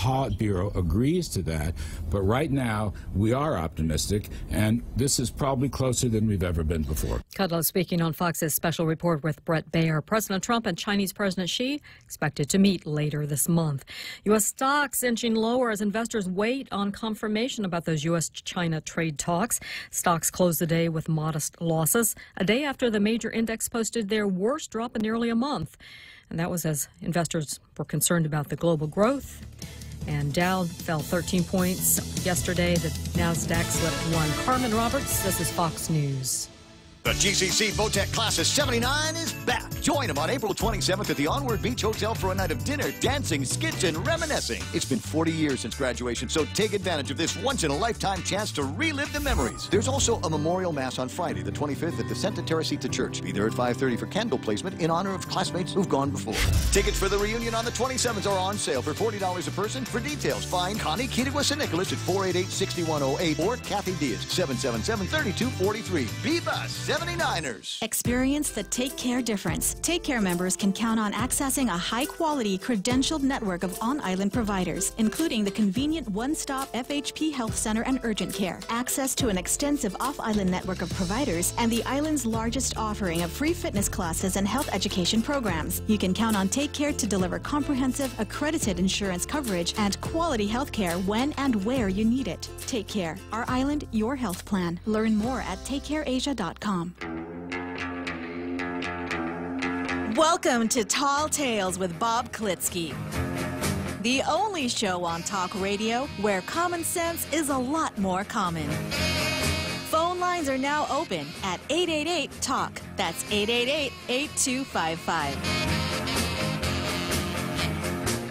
Politburo agrees to that. But right now, we are optimistic, and this is probably closer than we've ever been before. Kudlow speaking on Fox's special report with Brett Baer. President Trump and Chinese President Xi expected to meet later this month. U.S. stocks inching lower as investors wait on confirmation about those U.S.-China trade talks. Stocks closed the day with modest losses, a day after the major index posted their worst drop in nearly a month. And that was as investors were concerned about the global growth. And Dow fell 13 points yesterday. The NASDAQ slipped 1. Carmen Roberts, this is Fox News. The GCC Votech Class of 79 is back. Join them on April 27th at the Onward Beach Hotel for a night of dinner, dancing, skits, and reminiscing. It's been 40 years since graduation, so take advantage of this once-in-a-lifetime chance to relive the memories. There's also a memorial mass on Friday, the 25th, at the Santa Teresita Church. Be there at 5:30 for candle placement in honor of classmates who've gone before. Tickets for the reunion on the 27th are on sale for $40 a person. For details, find Connie Kittigwas and Nicholas at 488-6108 or Kathy Diaz, 777-3243. Viva 79ers! Experience the Take Care difference. Take Care members can count on accessing a high-quality, credentialed network of on-island providers, including the convenient one-stop FHP Health Center and urgent care, access to an extensive off-island network of providers, and the island's largest offering of free fitness classes and health education programs. You can count on Take Care to deliver comprehensive, accredited insurance coverage and quality health care when and where you need it. Take Care. Our island, your health plan. Learn more at takecareasia.com. Welcome to Tall Tales with Bob Klitzkie, the only show on talk radio where common sense is a lot more common. Phone lines are now open at 888-TALK. That's 888-8255.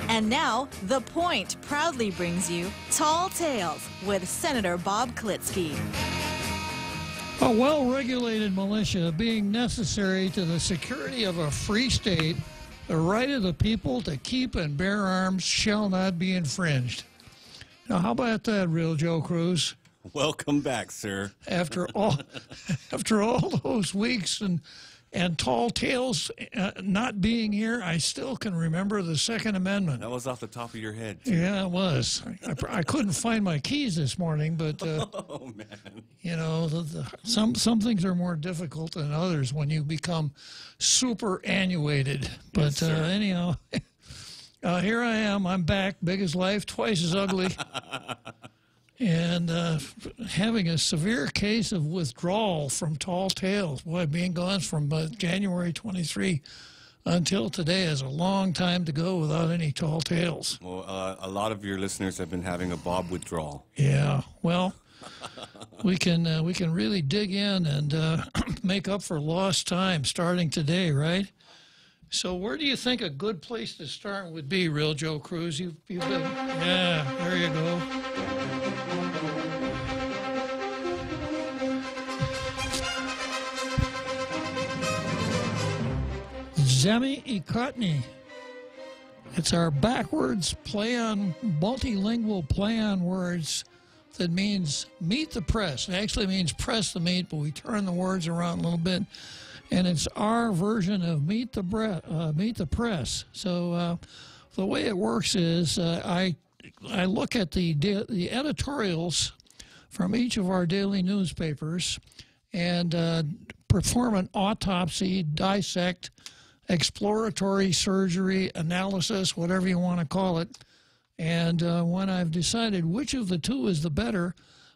And now, The Point proudly brings you Tall Tales with Senator Bob Klitzkie. A well-regulated militia being necessary to the security of a free state, the right of the people to keep and bear arms shall not be infringed. Now, how about that, real Joe Cruz? Welcome back, sir. After all those weeks and Tall Tales not being here, I still can remember the Second Amendment. That was off the top of your head, too. Yeah, it was. I couldn't find my keys this morning, but oh man, you know, some things are more difficult than others when you become superannuated. But yes, anyhow, here I am. I'm back, big as life, twice as ugly. And having a severe case of withdrawal from Tall Tales. Boy, being gone from January 23 until today is a long time to go without any Tall Tales. Well, a lot of your listeners have been having a Bob withdrawal. Yeah, well, we can really dig in and make up for lost time starting today, right? So where do you think a good place to start would be, real Joe Cruz? You've been, yeah, there you go. Zemi Ikotni. It's our backwards play on, multilingual play on words that means meet the press. It actually means press the meat, but we turn the words around a little bit. And it's our version of meet the press. So the way it works is I look at the editorials from each of our daily newspapers and perform an autopsy, dissect, exploratory surgery, analysis, whatever you want to call it. And when I've decided which of the two is the better,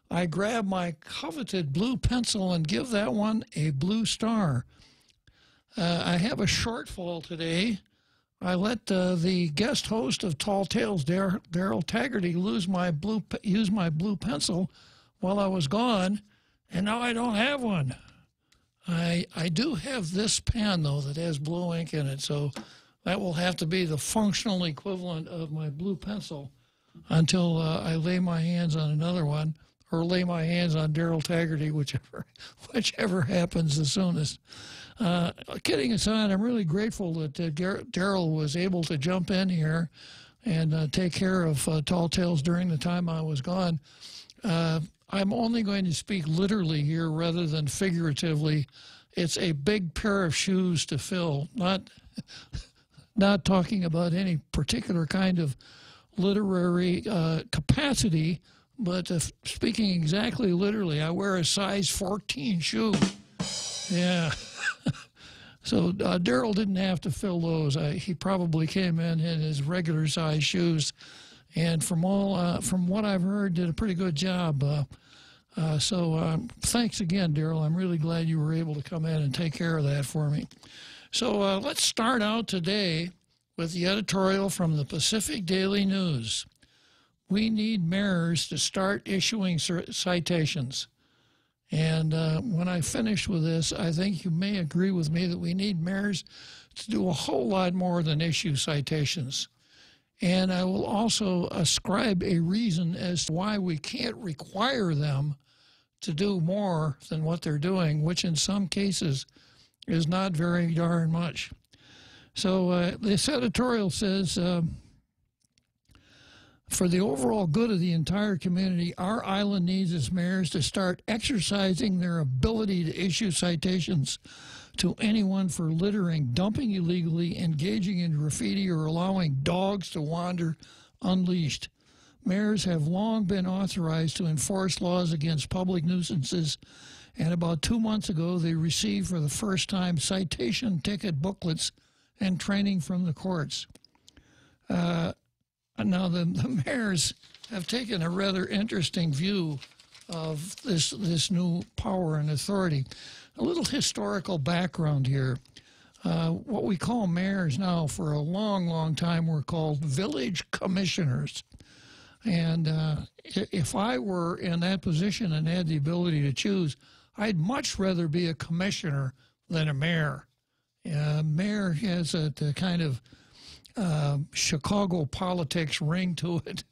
I grab my coveted blue pencil and give that one a blue star. I have a shortfall today. I let the guest host of Tall Tales, Daryl Taggarty, use my blue pencil while I was gone, and now I don't have one. I do have this pen, though, that has blue ink in it, so that will have to be the functional equivalent of my blue pencil until I lay my hands on another one, or lay my hands on Daryl Taggarty, whichever happens the soonest. Kidding aside, I'm really grateful that Daryl was able to jump in here and take care of Tall Tales during the time I was gone. I'm only going to speak literally here rather than figuratively. It's a big pair of shoes to fill, not talking about any particular kind of literary capacity, but speaking exactly literally, I wear a size 14 shoe. Yeah. So Daryl didn't have to fill those. He probably came in his regular size shoes, and from what I've heard, did a pretty good job. So thanks again, Daryl. I'm really glad you were able to come in and take care of that for me. So let's start out today with the editorial from the Pacific Daily News. We need mayors to start issuing citations. And when I finish with this, I think you may agree with me that we need mayors to do a whole lot more than issue citations. And I will also ascribe a reason as to why we can't require them to do more than what they're doing, which in some cases is not very darn much. So this editorial says, for the overall good of the entire community, our island needs its mayors to start exercising their ability to issue citations to anyone for littering, dumping illegally, engaging in graffiti, or allowing dogs to wander unleashed. Mayors have long been authorized to enforce laws against public nuisances, and about 2 months ago they received for the first time citation ticket booklets and training from the courts. Now, the mayors have taken a rather interesting view of this new power and authority. A little historical background here. What we call mayors now, for a long, long time, were called village commissioners. And if I were in that position and had the ability to choose, I'd much rather be a commissioner than a mayor. Mayor has a kind of Chicago politics ring to it,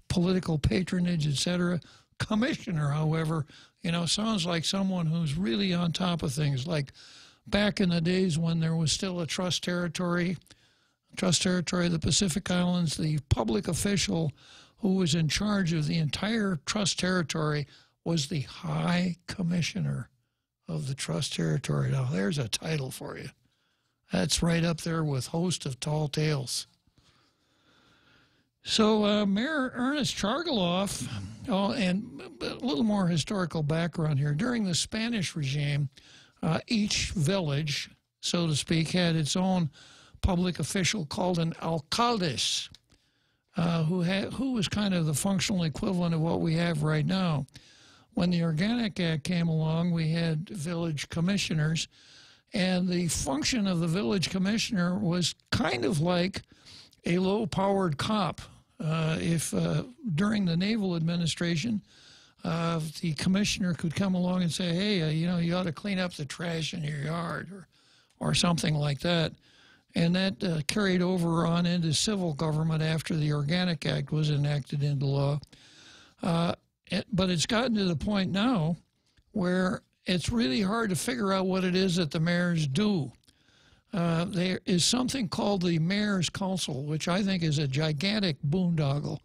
political patronage, etc. Commissioner, however, sounds like someone who's really on top of things, like back in the days when there was still a trust territory of the Pacific Islands. The public official who was in charge of the entire trust territory was the High Commissioner of the trust territory. Now, there's a title for you. That's right up there with Host of Tall Tales. So Mayor Ernest Chargaloff, and a little more historical background here. During the Spanish regime, each village, so to speak, had its own public official called an alcaldes, who was kind of the functional equivalent of what we have right now. When the Organic Act came along, we had village commissioners, and the function of the village commissioner was kind of like a low-powered cop. If during the naval administration, the commissioner could come along and say, hey, you ought to clean up the trash in your yard, or something like that. And that carried over on into civil government after the Organic Act was enacted into law. But it's gotten to the point now where it's really hard to figure out what it is that the mayors do. There is something called the Mayor's Council, which I think is a gigantic boondoggle.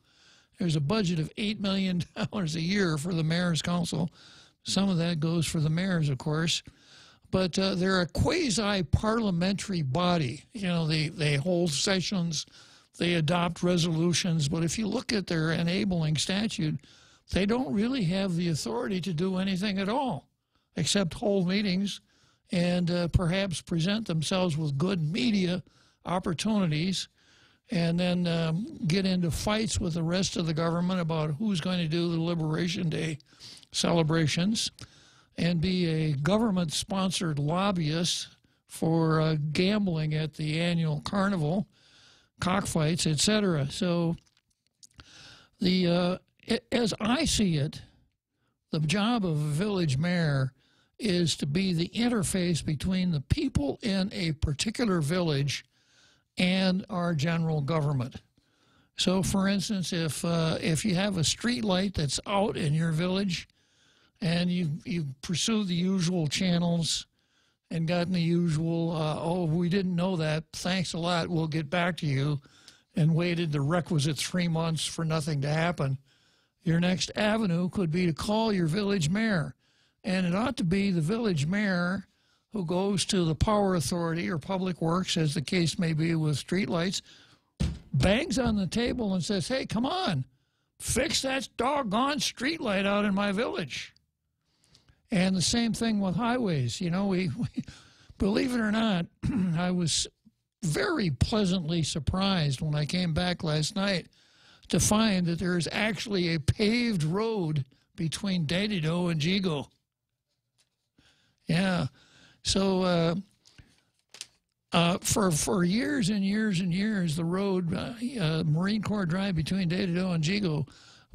There's a budget of $8 million a year for the Mayor's Council. Some of that goes for the mayors, of course. But they're a quasi-parliamentary body. They hold sessions, they adopt resolutions, but if you look at their enabling statute, they don't really have the authority to do anything at all, except hold meetings and perhaps present themselves with good media opportunities, and then get into fights with the rest of the government about who's going to do the Liberation Day celebrations, and be a government-sponsored lobbyist for gambling at the annual carnival, cockfights, etc. So as I see it, the job of a village mayor is to be the interface between the people in a particular village and our general government. So, for instance, if you have a street light that's out in your village and you pursue the usual channels and gotten the usual, oh, we didn't know that, thanks a lot, we'll get back to you, and waited the requisite 3 months for nothing to happen, your next avenue could be to call your village mayor. And it ought to be the village mayor who goes to the power authority or public works, as the case may be with streetlights, bangs on the table and says, hey, come on, fix that doggone streetlight out in my village. And the same thing with highways. You know, we believe it or not, I was very pleasantly surprised when I came back last night to find that there is actually a paved road between Dadido and Jigo. Yeah. So for years and years and years, the road, Marine Corps Drive between Dadido and Jigo,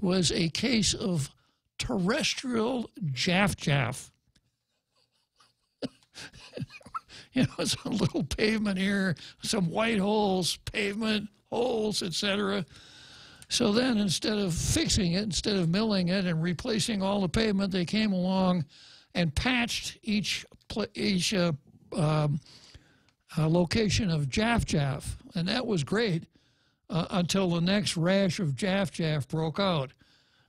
was a case of terrestrial jaff-jaff. You know, it's a little pavement here, some white holes, pavement, holes, etc. So then instead of fixing it, instead of milling it and replacing all the pavement, they came along and patched each location of jaff-jaff. And that was great until the next rash of jaff-jaff broke out.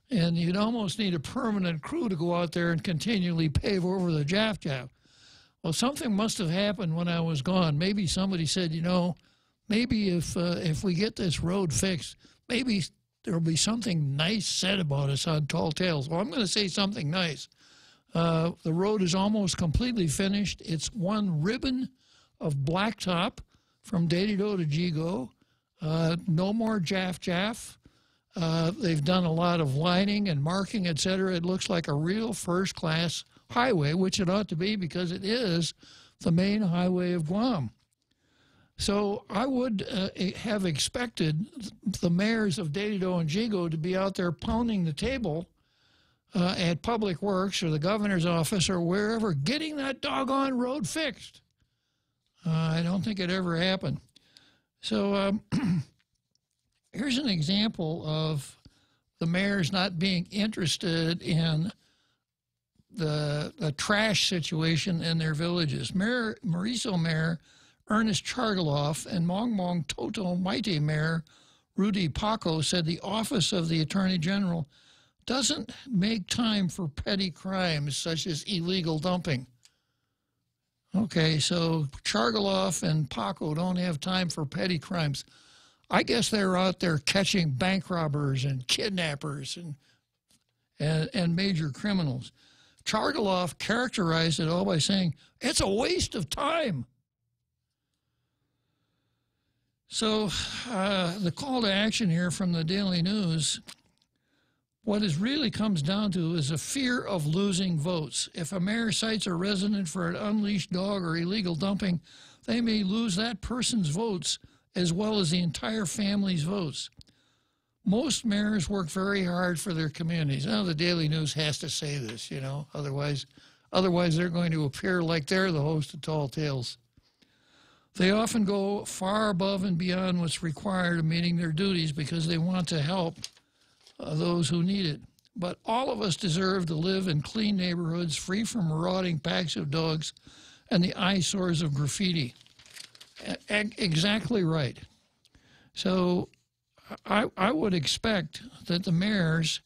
And you'd almost need a permanent crew to go out there and continually pave over the jaff-jaff. Well, something must have happened when I was gone. Maybe somebody said, you know, maybe if we get this road fixed, maybe there'll be something nice said about us on Tall Tales. Well, I'm going to say something nice. The road is almost completely finished. It's one ribbon of blacktop from Dadido to Jigo. No more jaff-jaff. They've done a lot of lining and marking, etc. It looks like a real first-class highway, which it ought to be because it is the main highway of Guam. So I would have expected the mayors of Dadido and Jigo to be out there pounding the table at Public Works or the governor's office or wherever, getting that doggone road fixed. I don't think it ever happened. So here's an example of the mayors not being interested in the trash situation in their villages. Mauricio Mayor Ernest Chargaloff and Mong Toto Mighty Mayor Rudy Paco said the Office of the Attorney General doesn't make time for petty crimes such as illegal dumping. Okay, so Chargaloff and Paco don't have time for petty crimes. I guess they're out there catching bank robbers and kidnappers and major criminals. Chargaloff characterized it all by saying, it's a waste of time. So the call to action here from the Daily News, what it really comes down to is a fear of losing votes. If a mayor cites a resident for an unleashed dog or illegal dumping, they may lose that person's votes as well as the entire family's votes. Most mayors work very hard for their communities. Now, the Daily News has to say this, you know, otherwise they're going to appear like they're the host of Tall Tales. They often go far above and beyond what's required of meeting their duties because they want to help those who need it. But all of us deserve to live in clean neighborhoods free from marauding packs of dogs and the eyesores of graffiti. Exactly right. So I would expect that the mayors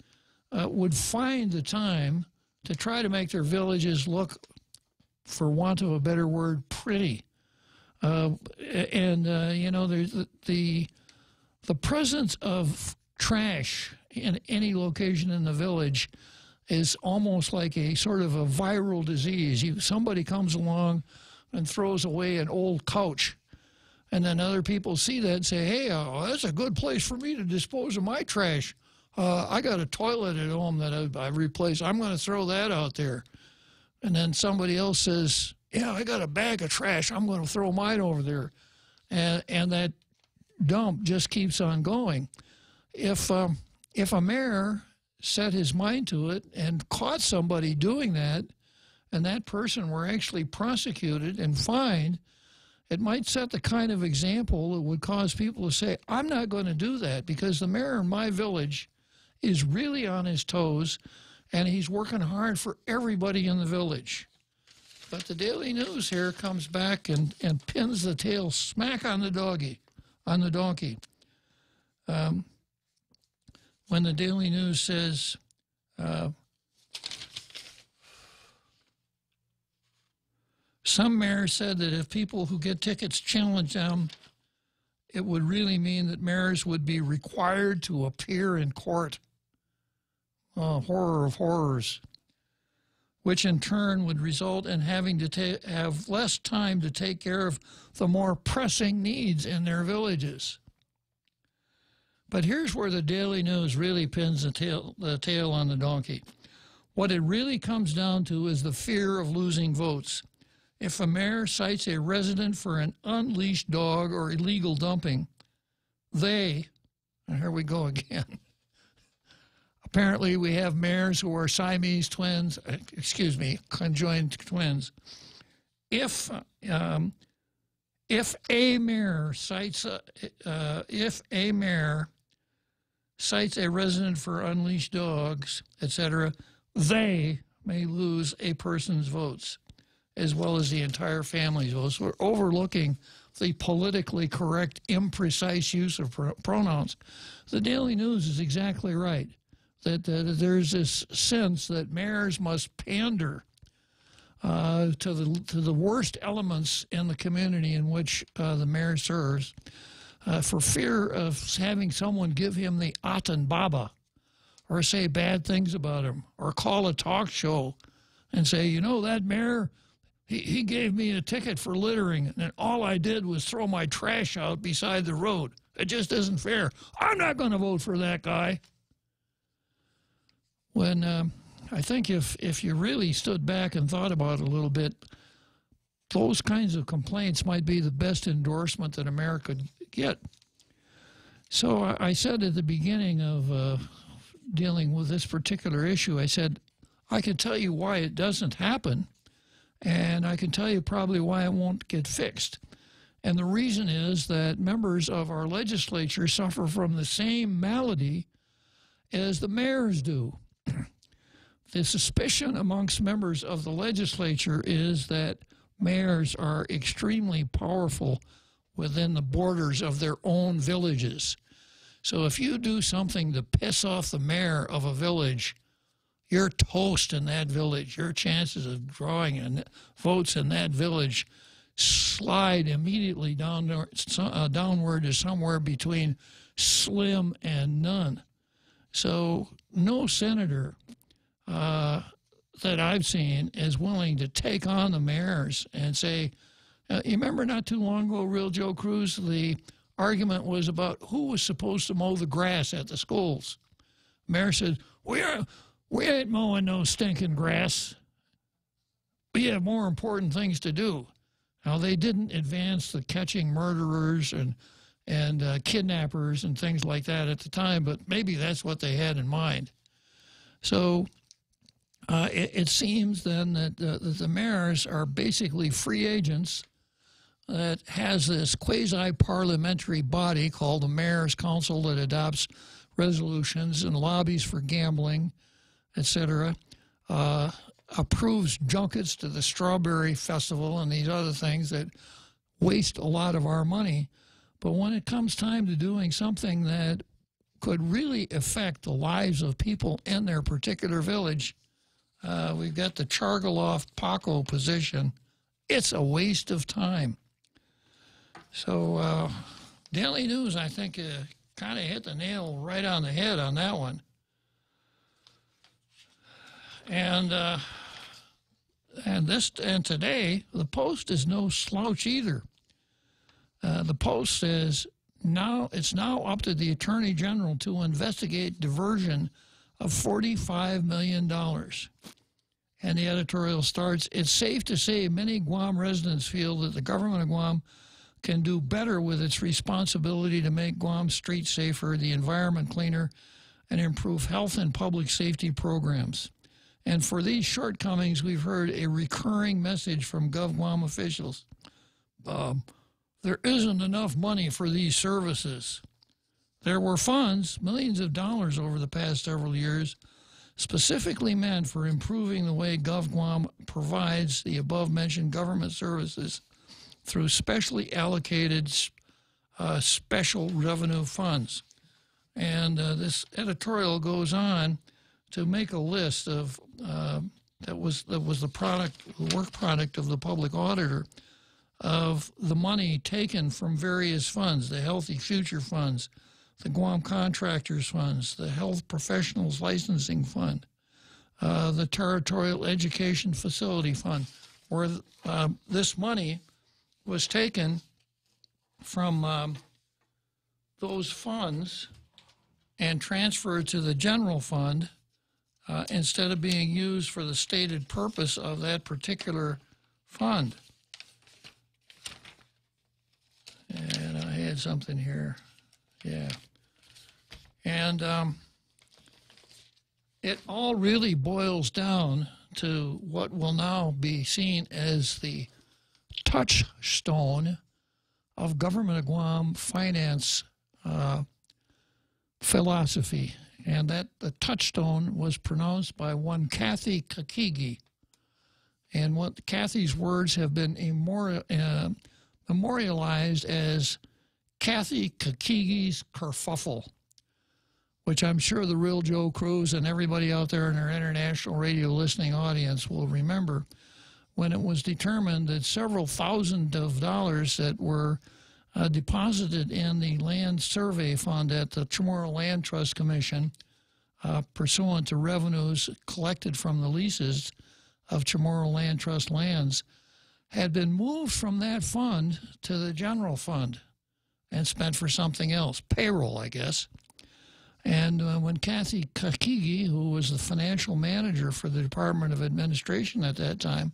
would find the time to try to make their villages look, for want of a better word, pretty. You know, there's the presence of trash in any location in the village is almost like a sort of a viral disease. Somebody comes along and throws away an old couch, and then other people see that and say, hey, that's a good place for me to dispose of my trash. I got a toilet at home that I replaced. I'm going to throw that out there. And then somebody else says, yeah, I got a bag of trash. I'm going to throw mine over there. And that dump just keeps on going. If a mayor set his mind to it and caught somebody doing that, and that person were actually prosecuted and fined, it might set the kind of example that would cause people to say, I'm not going to do that because the mayor in my village is really on his toes and he's working hard for everybody in the village. But the Daily News here comes back and pins the tail smack on the donkey. When the Daily News says, some mayors said that if people who get tickets challenge them, it would really mean that mayors would be required to appear in court. Oh, horror of horrors. Which in turn would result in having to have less time to take care of the more pressing needs in their villages. But here's where the Daily News really pins the tail on the donkey. What it really comes down to is the fear of losing votes. If a mayor cites a resident for an unleashed dog or illegal dumping, and here we go again. Apparently we have mayors who are Siamese twins, conjoined twins. If a mayor cites a resident for unleashed dogs, etc., they may lose a person's votes, as well as the entire family's votes. We're overlooking the politically correct, imprecise use of pronouns. The Daily News is exactly right, that there's this sense that mayors must pander to the worst elements in the community in which the mayor serves, for fear of having someone give him the Atan Baba, or say bad things about him, or call a talk show and say, you know, that mayor, he gave me a ticket for littering, and all I did was throw my trash out beside the road. It just isn't fair. I'm not going to vote for that guy. When I think if you really stood back and thought about it a little bit, those kinds of complaints might be the best endorsement that America could get. So I said at the beginning of dealing with this particular issue, I said, I can tell you why it doesn't happen, and I can tell you probably why it won't get fixed. And the reason is that members of our legislature suffer from the same malady as the mayors do. The suspicion amongst members of the legislature is that mayors are extremely powerful within the borders of their own villages. So if you do something to piss off the mayor of a village, you're toast in that village. Your chances of drawing votes in that village slide immediately downward to somewhere between slim and none. So no senator that I've seen is willing to take on the mayors and say, you remember not too long ago, Real Joe Cruz, the argument was about who was supposed to mow the grass at the schools. Mayor said, we ain't mowing no stinking grass. We have more important things to do. Now, they didn't advance the catching murderers and kidnappers and things like that at the time, but maybe that's what they had in mind. So it seems then that the mayors are basically free agents that has this quasi-parliamentary body called the Mayor's Council that adopts resolutions and lobbies for gambling, etc., approves junkets to the Strawberry Festival and these other things that waste a lot of our money. But when it comes time to doing something that could really affect the lives of people in their particular village, we've got the Chargaloff-Paco position. It's a waste of time. So Daily News, I think, kind of hit the nail right on the head on that one. And today, the Post is no slouch either. The Post says it's now up to the Attorney General to investigate diversion of $45 million. And the editorial starts, it's safe to say many Guam residents feel that the government of Guam can do better with its responsibility to make Guam's streets safer, the environment cleaner, and improve health and public safety programs. And for these shortcomings, we've heard a recurring message from GovGuam officials. There isn't enough money for these services. There were funds, millions of dollars over the past several years, specifically meant for improving the way GovGuam provides the above-mentioned government services through specially allocated special revenue funds. And this editorial goes on to make a list of that was the work product of the public auditor of the money taken from various funds, the Healthy Future Funds, the Guam Contractors Funds, the Health Professionals Licensing Fund, the Territorial Education Facility Fund, where this money was taken from those funds and transferred to the general fund instead of being used for the stated purpose of that particular fund. And I had something here. Yeah. And it all really boils down to what will now be seen as the touchstone of Government of Guam finance philosophy. And that the touchstone was pronounced by one Kathy Kakigi. And what Kathy's words have been memorialized as Kathy Kakigi's kerfuffle, which I'm sure the real Joe Cruz and everybody out there in our international radio listening audience will remember, when it was determined that several thousand of dollars that were deposited in the Land Survey Fund at the Chamorro Land Trust Commission, pursuant to revenues collected from the leases of Chamorro Land Trust lands, had been moved from that fund to the general fund and spent for something else, payroll, I guess. And when Kathy Kakigi, who was the financial manager for the Department of Administration at that time,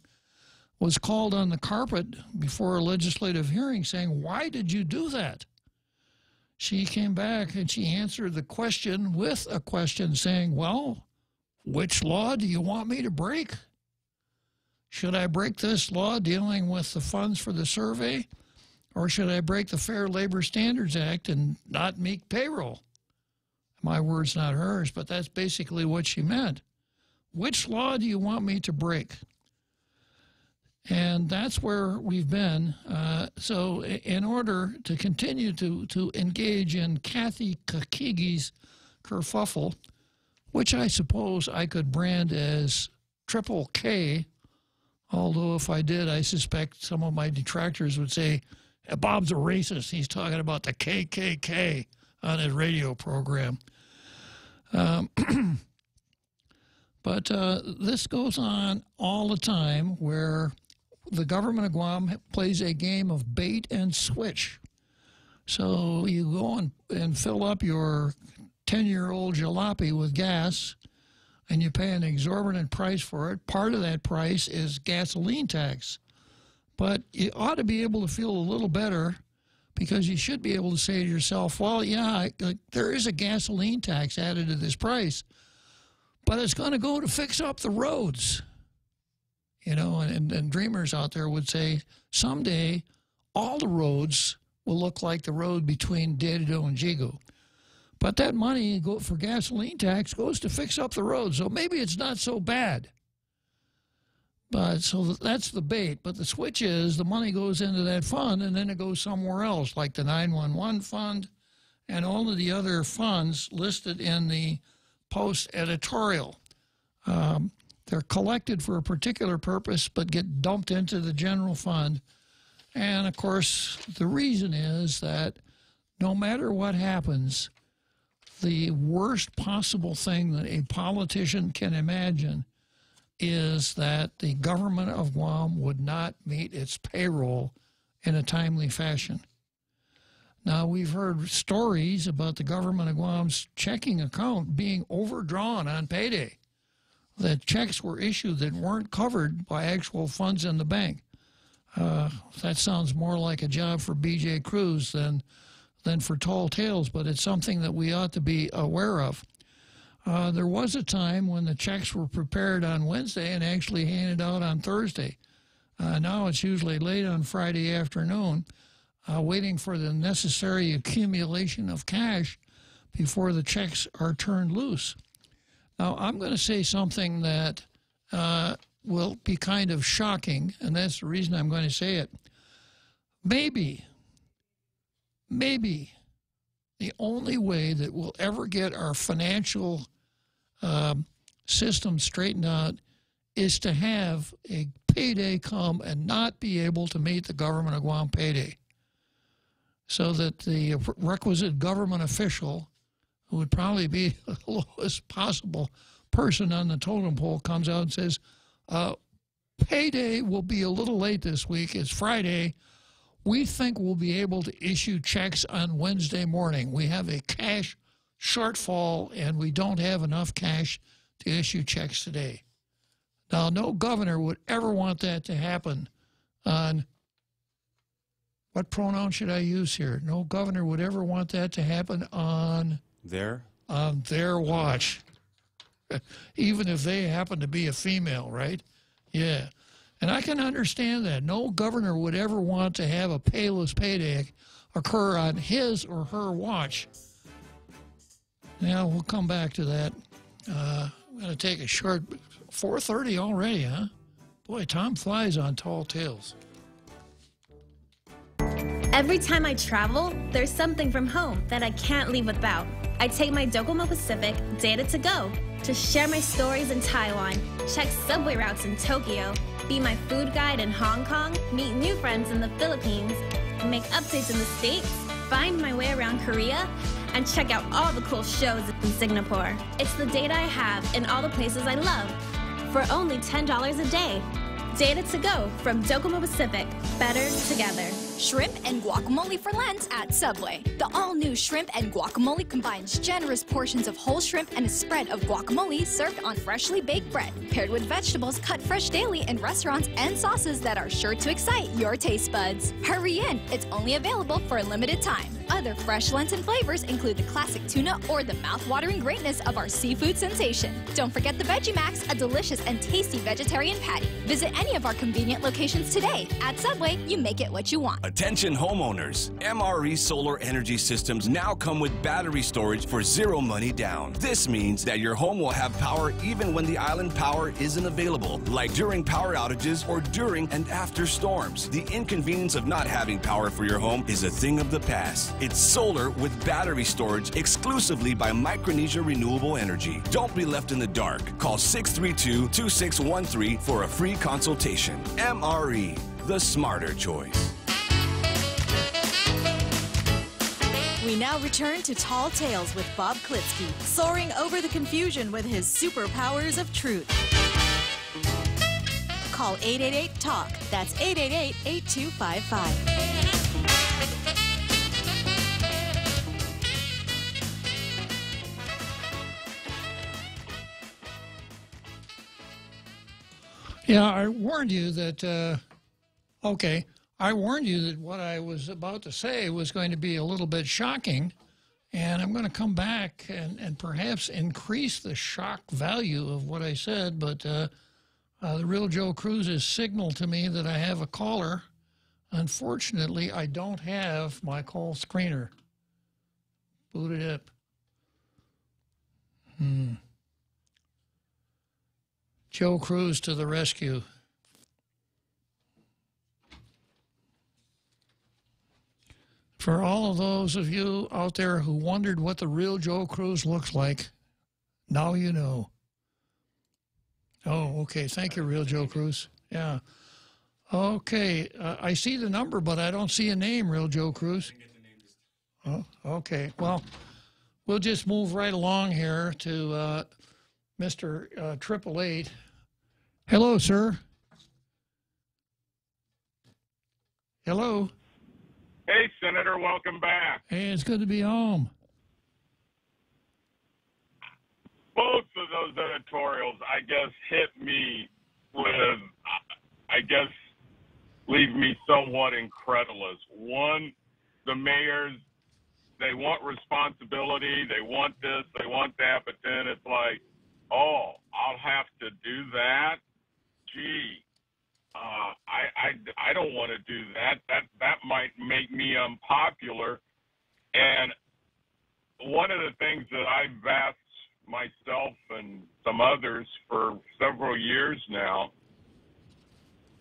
was called on the carpet before a legislative hearing saying, "Why did you do that?" She came back and she answered the question with a question saying, "Well, which law do you want me to break? Should I break this law dealing with the funds for the survey, or should I break the Fair Labor Standards Act and not meet payroll?" My words, not hers, but that's basically what she meant. Which law do you want me to break? And that's where we've been. So in order to continue to engage in Kathy Kakigi's kerfuffle, which I suppose I could brand as triple K, although if I did, I suspect some of my detractors would say, Bob's a racist. He's talking about the KKK on his radio program. But this goes on all the time, where the government of Guam plays a game of bait and switch. So you go and fill up your 10-year-old jalopy with gas, and you pay an exorbitant price for it. Part of that price is gasoline tax. But you ought to be able to feel a little better, because you should be able to say to yourself, well, yeah, there is a gasoline tax added to this price, but it's going to go to fix up the roads. You know, and dreamers out there would say, someday all the roads will look like the road between Dededo and Jigo. But that money for gasoline tax goes to fix up the road, so maybe it's not so bad. But so that's the bait. But the switch is the money goes into that fund and then it goes somewhere else, like the 911 fund and all of the other funds listed in the Post editorial. They're collected for a particular purpose but get dumped into the general fund. And, of course, the reason is that no matter what happens, the worst possible thing that a politician can imagine is that the government of Guam would not meet its payroll in a timely fashion. Now, we've heard stories about the government of Guam's checking account being overdrawn on payday, that checks were issued that weren't covered by actual funds in the bank. That sounds more like a job for B.J. Cruz than for Tall Tales, but it's something that we ought to be aware of. There was a time when the checks were prepared on Wednesday and actually handed out on Thursday. Now it's usually late on Friday afternoon, waiting for the necessary accumulation of cash before the checks are turned loose. Now, I'm going to say something that will be kind of shocking, and that's the reason I'm going to say it. Maybe the only way that we'll ever get our financial system straightened out is to have a payday come and not be able to meet the government of Guam payday, so that the requisite government official, who would probably be the lowest possible person on the totem pole, comes out and says, payday will be a little late this week. It's Friday. We think we'll be able to issue checks on Wednesday morning. We have a cash shortfall, and we don't have enough cash to issue checks today. Now, no governor would ever want that to happen on, what pronoun should I use here? No governor would ever want that to happen on their watch, even if they happen to be a female, right? Yeah. And I can understand that. No governor would ever want to have a payless payday occur on his or her watch. Now, we'll come back to that. I'm going to take a short 4:30 already, huh? Boy, time flies on Tall Tales. Every time I travel, there's something from home that I can't leave without. I take my Docomo Pacific Data to Go to share my stories in Taiwan, check subway routes in Tokyo, be my food guide in Hong Kong, meet new friends in the Philippines, make updates in the States, find my way around Korea, and check out all the cool shows in Singapore. It's the data I have in all the places I love for only $10 a day. Data to Go from Docomo Pacific. Better together. Shrimp and guacamole for Lent at Subway. The all-new shrimp and guacamole combines generous portions of whole shrimp and a spread of guacamole served on freshly baked bread, paired with vegetables cut fresh daily in restaurants and sauces that are sure to excite your taste buds. Hurry in, it's only available for a limited time. Other fresh Lenten flavors include the classic tuna or the mouth-watering greatness of our seafood sensation. Don't forget the Veggie Max, a delicious and tasty vegetarian patty. Visit any of our convenient locations today. At Subway, you make it what you want. Attention homeowners, MRE solar energy systems now come with battery storage for zero money down. This means that your home will have power even when the island power isn't available, like during power outages or during and after storms. The inconvenience of not having power for your home is a thing of the past. It's solar with battery storage exclusively by Micronesia Renewable Energy. Don't be left in the dark. Call 632-2613 for a free consultation. MRE, the smarter choice. We now return to Tall Tales with Bob Klitzkie, soaring over the confusion with his superpowers of truth. Call 888-TALK. That's 888-8255. Yeah, I warned you that, I warned you that what I was about to say was going to be a little bit shocking, and I'm going to come back and perhaps increase the shock value of what I said, but the real Joe Cruz has signaled to me that I have a caller. Unfortunately, I don't have my call screener. Boot it up. Joe Cruz to the rescue. For all of those of you out there who wondered what the real Joe Cruz looks like, now you know. Oh, okay. Thank you, real Joe Cruz. Yeah. Okay. I see the number, but I don't see a name, real Joe Cruz. Oh, okay. Well, we'll just move right along here to Mr. 888. Hello, sir. Hello. Hey, Senator, welcome back. Hey, it's good to be home. Both of those editorials, I guess, hit me with, leave me somewhat incredulous. One, the mayors, they want responsibility, they want this, they want that, but then it's like, oh, I'll have to do that? Gee, I don't want to do that. That might make me unpopular. And one of the things that I've asked myself and some others for several years now,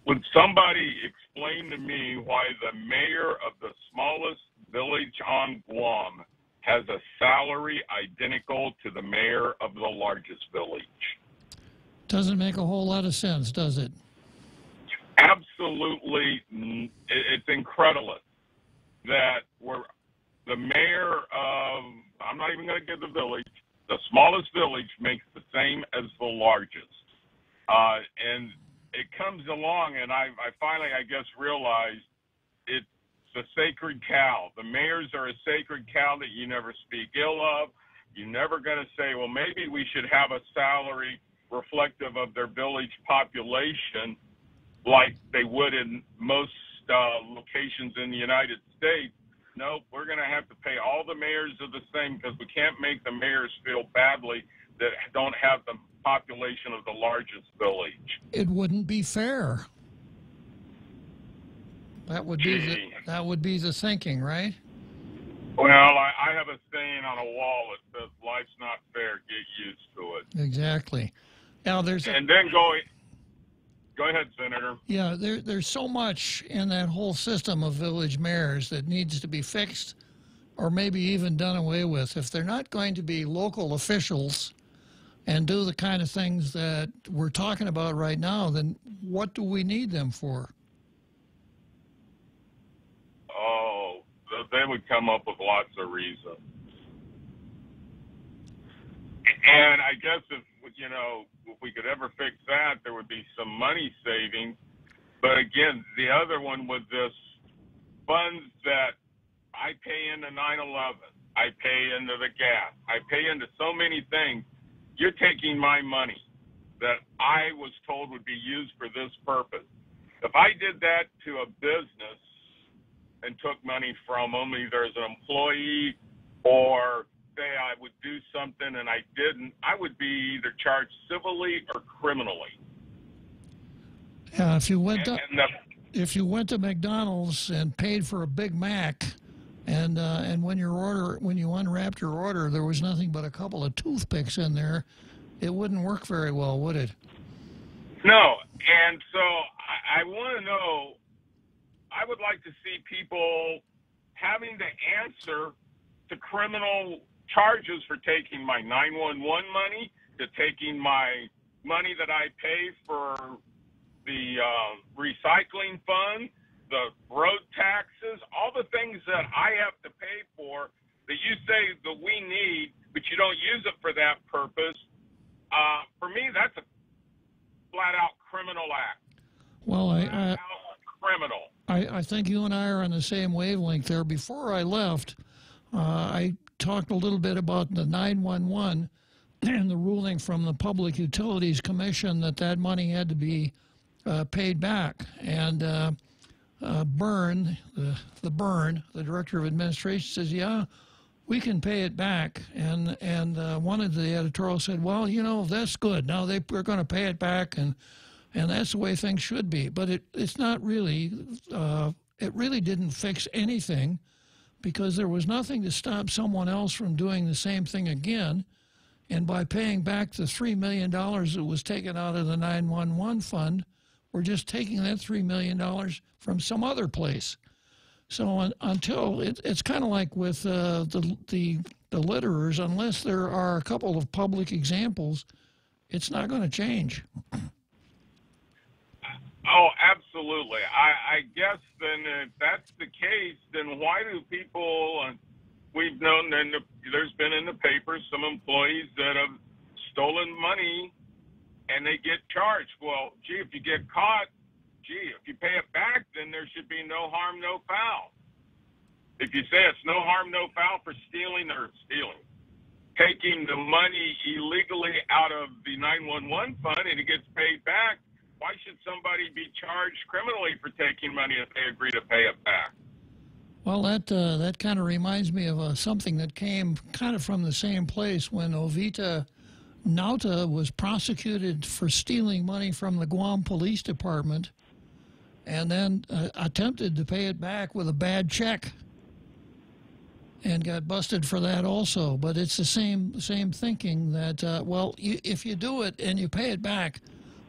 would somebody explain to me why the mayor of the smallest village on Guam has a salary identical to the mayor of the largest village? Doesn't make a whole lot of sense, does it? absolutely, it's incredible that the mayor of, I'm not even going to give the village, the smallest village makes the same as the largest. And it comes along, and I finally, I guess, realized it's a sacred cow. The mayors are a sacred cow that you never speak ill of. You're never going to say, well, maybe we should have a salary reflective of their village population like they would in most locations in the United States. Nope, we're going to have to pay all the mayors of the same because we can't make the mayors feel badly that don't have the population of the largest village. It wouldn't be fair. That would be the thinking, right? Well, I have a saying on a wall that says, life's not fair, get used to it. Exactly. Now and then go ahead, Senator. Yeah, there's so much in that whole system of village mayors that needs to be fixed or maybe even done away with. If they're not going to be local officials and do the kind of things that we're talking about right now, then what do we need them for? Oh, they would come up with lots of reasons. And I guess if we could ever fix that, there would be some money savings. But again, the other one was this funds that I pay into 9/11, I pay into the gas, I pay into so many things. You're taking my money that I was told would be used for this purpose. If I did that to a business and took money from them, either as an employee or say I would do something and I didn't, I would be either charged civilly or criminally. Yeah, if you went to McDonald's and paid for a Big Mac, and when you unwrapped your order, there was nothing but a couple of toothpicks in there, it wouldn't work very well, would it? No, and so I want to know, I would like to see people having to answer to criminal charges for taking my 911 money, to taking my money that I pay for the recycling fund, the road taxes, all the things that I have to pay for that you say that we need, but you don't use it for that purpose. For me, that's a flat-out criminal act. Well, criminal. I think you and I are on the same wavelength there. Before I left, I talked a little bit about the 911 and the ruling from the Public Utilities Commission that money had to be paid back. And Byrne, the Director of Administration, says, yeah, we can pay it back. And one of the editorials said, well, that's good. Now we're going to pay it back, and that's the way things should be. But it's not really, it really didn't fix anything, because there was nothing to stop someone else from doing the same thing again. And by paying back the $3 million that was taken out of the 911 fund, we're just taking that $3 million from some other place. So until it's kind of like with the litterers, unless there are a couple of public examples, it's not going to change. Oh, absolutely. I guess then if that's the case, then why do people, we've known, and there's been in the papers some employees that have stolen money and they get charged. Well, gee, if you get caught, if you pay it back, then there should be no harm, no foul. If you say it's no harm, no foul for taking the money illegally out of the 911 fund and it gets paid back, why should somebody be charged criminally for taking money if they agree to pay it back? Well, that kind of reminds me of something that came kind of from the same place when Ovita Nauta was prosecuted for stealing money from the Guam Police Department and then attempted to pay it back with a bad check and got busted for that also. But it's the same thinking that, well, if you do it and you pay it back,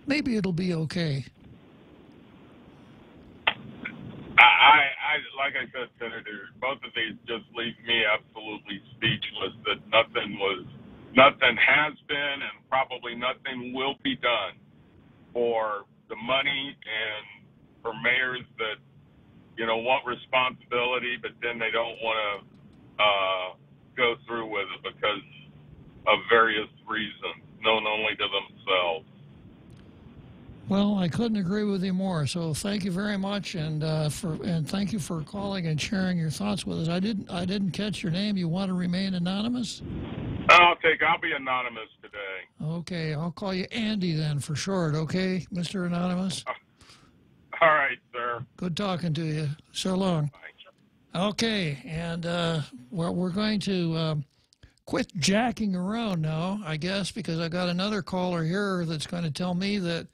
maybe it'll be okay. Like I said, Senator, both of these just leave me absolutely speechless that nothing has been and probably nothing will be done for the money and for mayors that, want responsibility, but then they don't want to go through with it because of various reasons, known only to themselves. Well, I couldn't agree with you more. So thank you very much, and thank you for calling and sharing your thoughts with us. I didn't catch your name. You want to remain anonymous? I'll be anonymous today. Okay, I'll call you Andy then for short. Okay, Mr. Anonymous. All right, sir. Good talking to you. So long. Bye. Okay, and well, we're going to quit jacking around now, I guess, because I got another caller here that's going to tell me that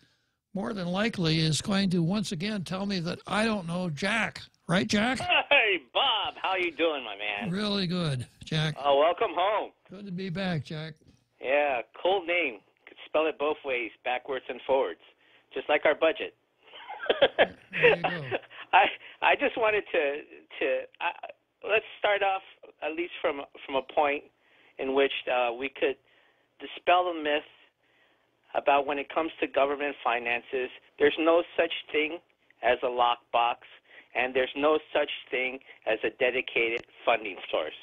more than likely is going to once again tell me that I don't know Jack. Right, Jack? Hey, Bob. How you doing, my man? Really good, Jack. Oh, welcome home. Good to be back, Jack. Yeah, cool name. Could spell it both ways, backwards and forwards, just like our budget. There you go. I just wanted to let's start off at least from a point in which we could dispel the myth about when it comes to government finances, there's no such thing as a lockbox, and there's no such thing as a dedicated funding source.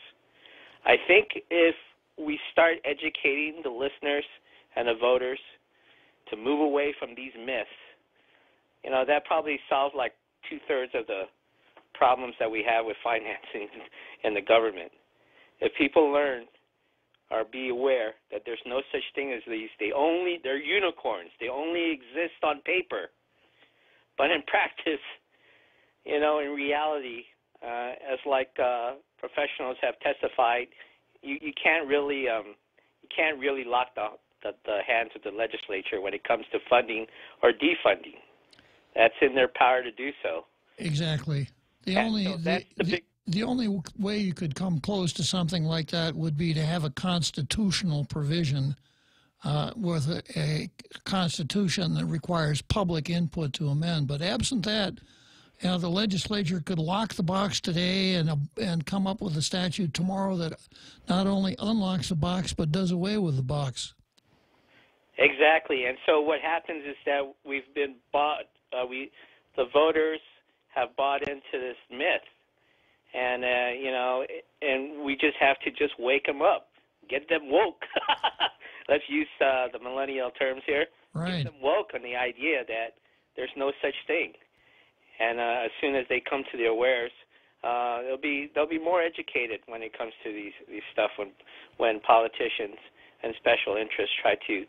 I think if we start educating the listeners and the voters to move away from these myths, that probably solves like 2/3 of the problems that we have with financing in the government. If people learn or be aware that there's no such thing as these, they're unicorns. They only exist on paper. But in practice, in reality, as professionals have testified, you can't really lock the hands of the legislature when it comes to funding or defunding. That's in their power to do so. Exactly. The only way you could come close to something like that would be to have a constitutional provision with a constitution that requires public input to amend. But absent that, the legislature could lock the box today and come up with a statute tomorrow that not only unlocks the box but does away with the box. Exactly. And so what happens is that we've been bought. The voters have bought into this myth. And, and we just have to just wake them up, get them woke. Let's use the millennial terms here. Right. Get them woke on the idea that there's no such thing. And as soon as they come to their wares, they'll be more educated when it comes to these stuff when politicians and special interests try to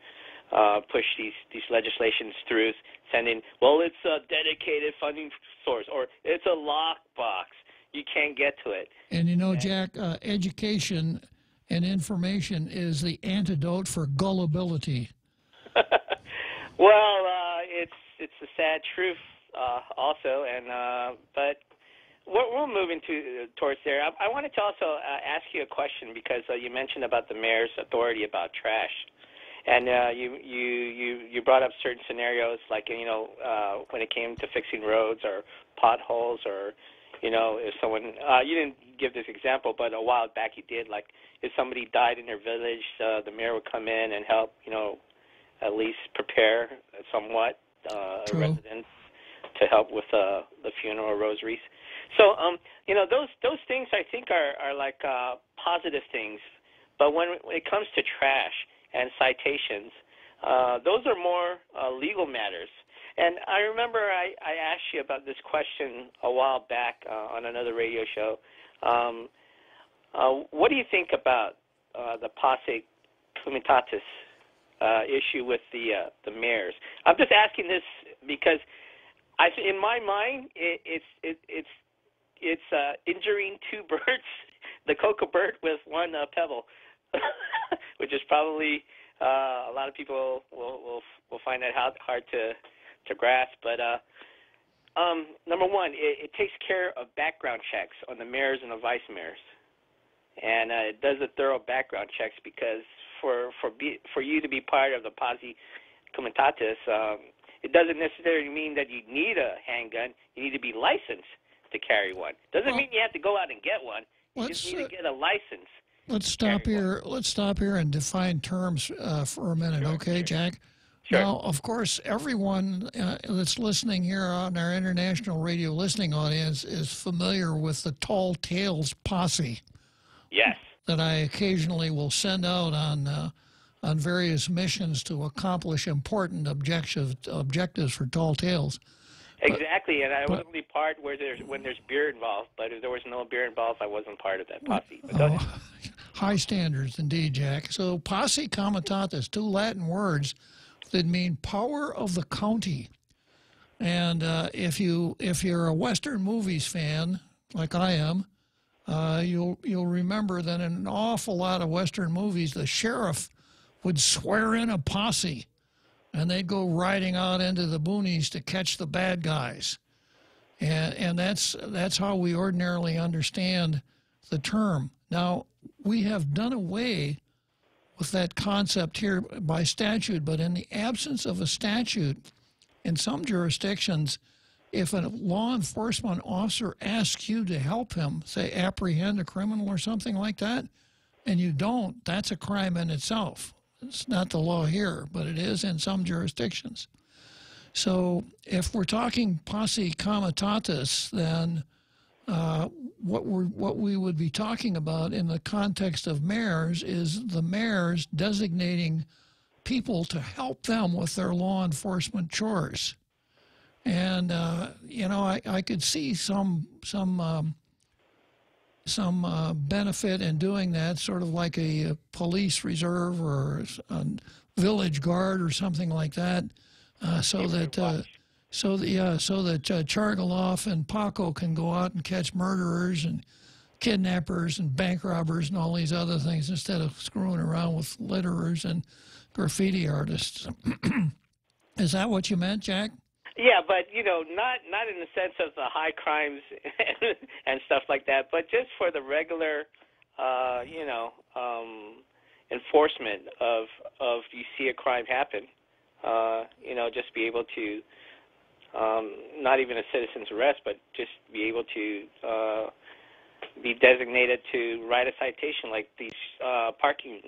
push these legislations through, sending, well, it's a dedicated funding source or it's a lockbox. You can't get to it. And Jack, education and information is the antidote for gullibility. Well, it's a sad truth also, and but we're moving towards there. I wanted to also ask you a question because you mentioned about the mayor's authority about trash, and you brought up certain scenarios like when it came to fixing roads or potholes or. If someone, you didn't give this example, but a while back you did, like if somebody died in their village, the mayor would come in and help, at least prepare somewhat residents to help with the funeral rosaries. So, those things I think are like positive things. But when it comes to trash and citations, those are more legal matters. And I remember I asked you about this question a while back on another radio show. What do you think about the posse comitatus issue with the mayors? I'm just asking this because in my mind it's injuring two birds, the cocoa bird with one pebble, which is probably a lot of people will find that hard to grasp, but number one, it takes care of background checks on the mayors and the vice mayors, and it does a thorough background checks because for you to be part of the posse comitatus, it doesn't necessarily mean that you need a handgun. You need to be licensed to carry one. Doesn't mean you have to go out and get one. You just need to get a license. Let's stop here. Let's stop here and define terms for a minute, okay, Jack? Now, of course, everyone that's listening here on our international radio listening audience is familiar with the Tall Tales posse. Yes. That I occasionally will send out on various missions to accomplish important objectives for Tall Tales. Exactly, and I was only part when there's beer involved, but if there was no beer involved, I wasn't part of that posse. But go ahead. High standards indeed, Jack. So posse comitatus, two Latin words that mean power of the county. And if you're a Western movies fan, like I am, you'll remember that in an awful lot of Western movies, the sheriff would swear in a posse, and they'd go riding out into the boonies to catch the bad guys. And that's how we ordinarily understand the term. Now, we have done away with that concept here by statute, but in the absence of a statute, in some jurisdictions, if a law enforcement officer asks you to help him, say apprehend a criminal or something like that, and you don't, that's a crime in itself. It's not the law here, but it is in some jurisdictions. So if we're talking posse comitatus, then what we would be talking about in the context of mayors is the mayors designating people to help them with their law enforcement chores. And you know, I could see some benefit in doing that, sort of like a police reserve or a village guard or something like that, so that Chargaloff and Paco can go out and catch murderers and kidnappers and bank robbers and all these other things instead of screwing around with litterers and graffiti artists. Is that what you meant, Jack? Yeah, but you know, not in the sense of the high crimes and stuff like that, but just for the regular, enforcement of you see a crime happen, just be able to, not even a citizen's arrest, but just be able to be designated to write a citation like these parking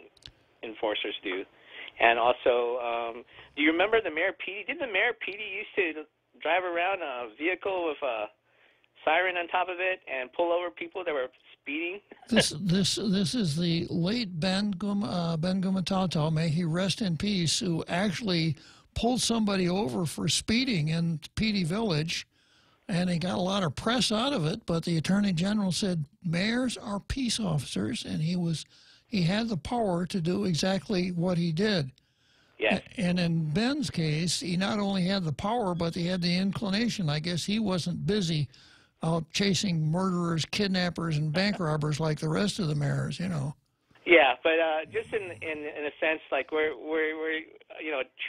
enforcers do. And also, do you remember the Mayor Petey? Didn't the Mayor Petey used to drive around a vehicle with a siren on top of it and pull over people that were speeding? This is the late Ben Gumatauto, may he rest in peace, who actually pulled somebody over for speeding in Petey Village, and he got a lot of press out of it. But the Attorney General said mayors are peace officers, and he had the power to do exactly what he did. Yes. And in Ben's case, he not only had the power, but he had the inclination. I guess he wasn't busy out chasing murderers, kidnappers, and bank robbers like the rest of the mayors, you know. Yeah, but just in a sense, like we're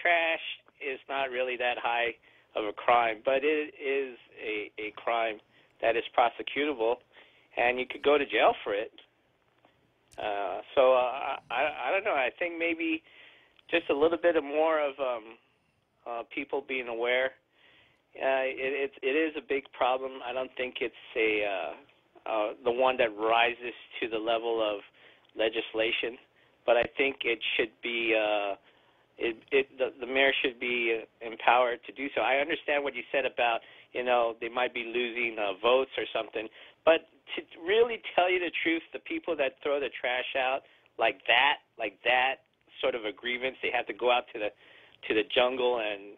trash is not really that high of a crime, but it is a crime that is prosecutable, and you could go to jail for it. So I don't know. I think maybe just a little bit more of people being aware. It is a big problem. I don't think it's the one that rises to the level of legislation, but I think it should be the mayor should be empowered to do so. I understand what you said about they might be losing votes or something, but to really tell you the truth, the people that throw the trash out like that sort of a grievance, they have to go out to the jungle and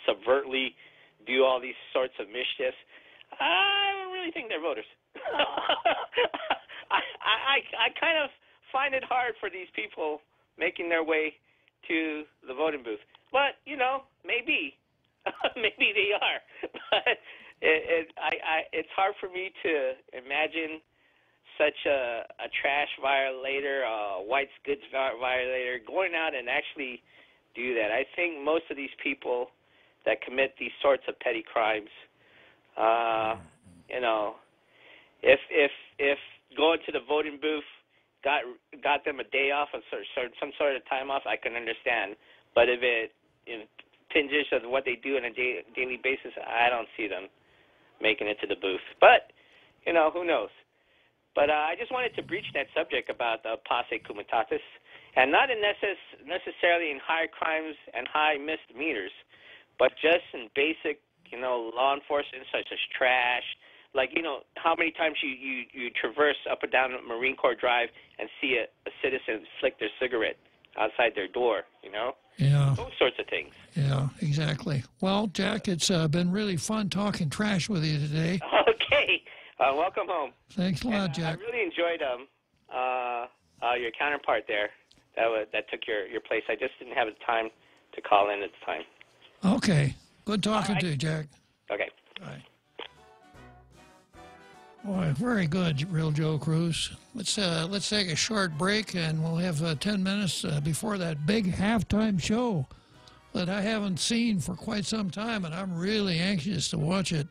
subvertly do all these sorts of mischiefs. I don't really think they're voters. I kind of find it hard for these people making their way to the voting booth, but maybe maybe they are. But it's hard for me to imagine such a trash violator, a white goods violator, going out and actually do that. I think most of these people that commit these sorts of petty crimes, if going to the voting booth got them a day off or some sort of time off, I can understand. But if it tinges of what they do on a daily basis, I don't see them making it to the booth. But who knows? But I just wanted to breach that subject about posse comitatus, and not necessarily in high crimes and high misdemeanors, but just in basic, law enforcement such as trash. Like, how many times you traverse up and down Marine Corps Drive and see a citizen flick their cigarette outside their door, Yeah. Those sorts of things. Yeah, exactly. Well, Jack, it's been really fun talking trash with you today. Okay. Welcome home. Thanks a lot, Jack. I really enjoyed your counterpart there that took your place. I just didn't have the time to call in at the time. Okay. Good talking to you, Jack. Okay. Bye. Boy, very good, Real Joe Cruz. Let's take a short break, and we'll have 10 minutes before that big halftime show that I haven't seen for quite some time, and I'm really anxious to watch it.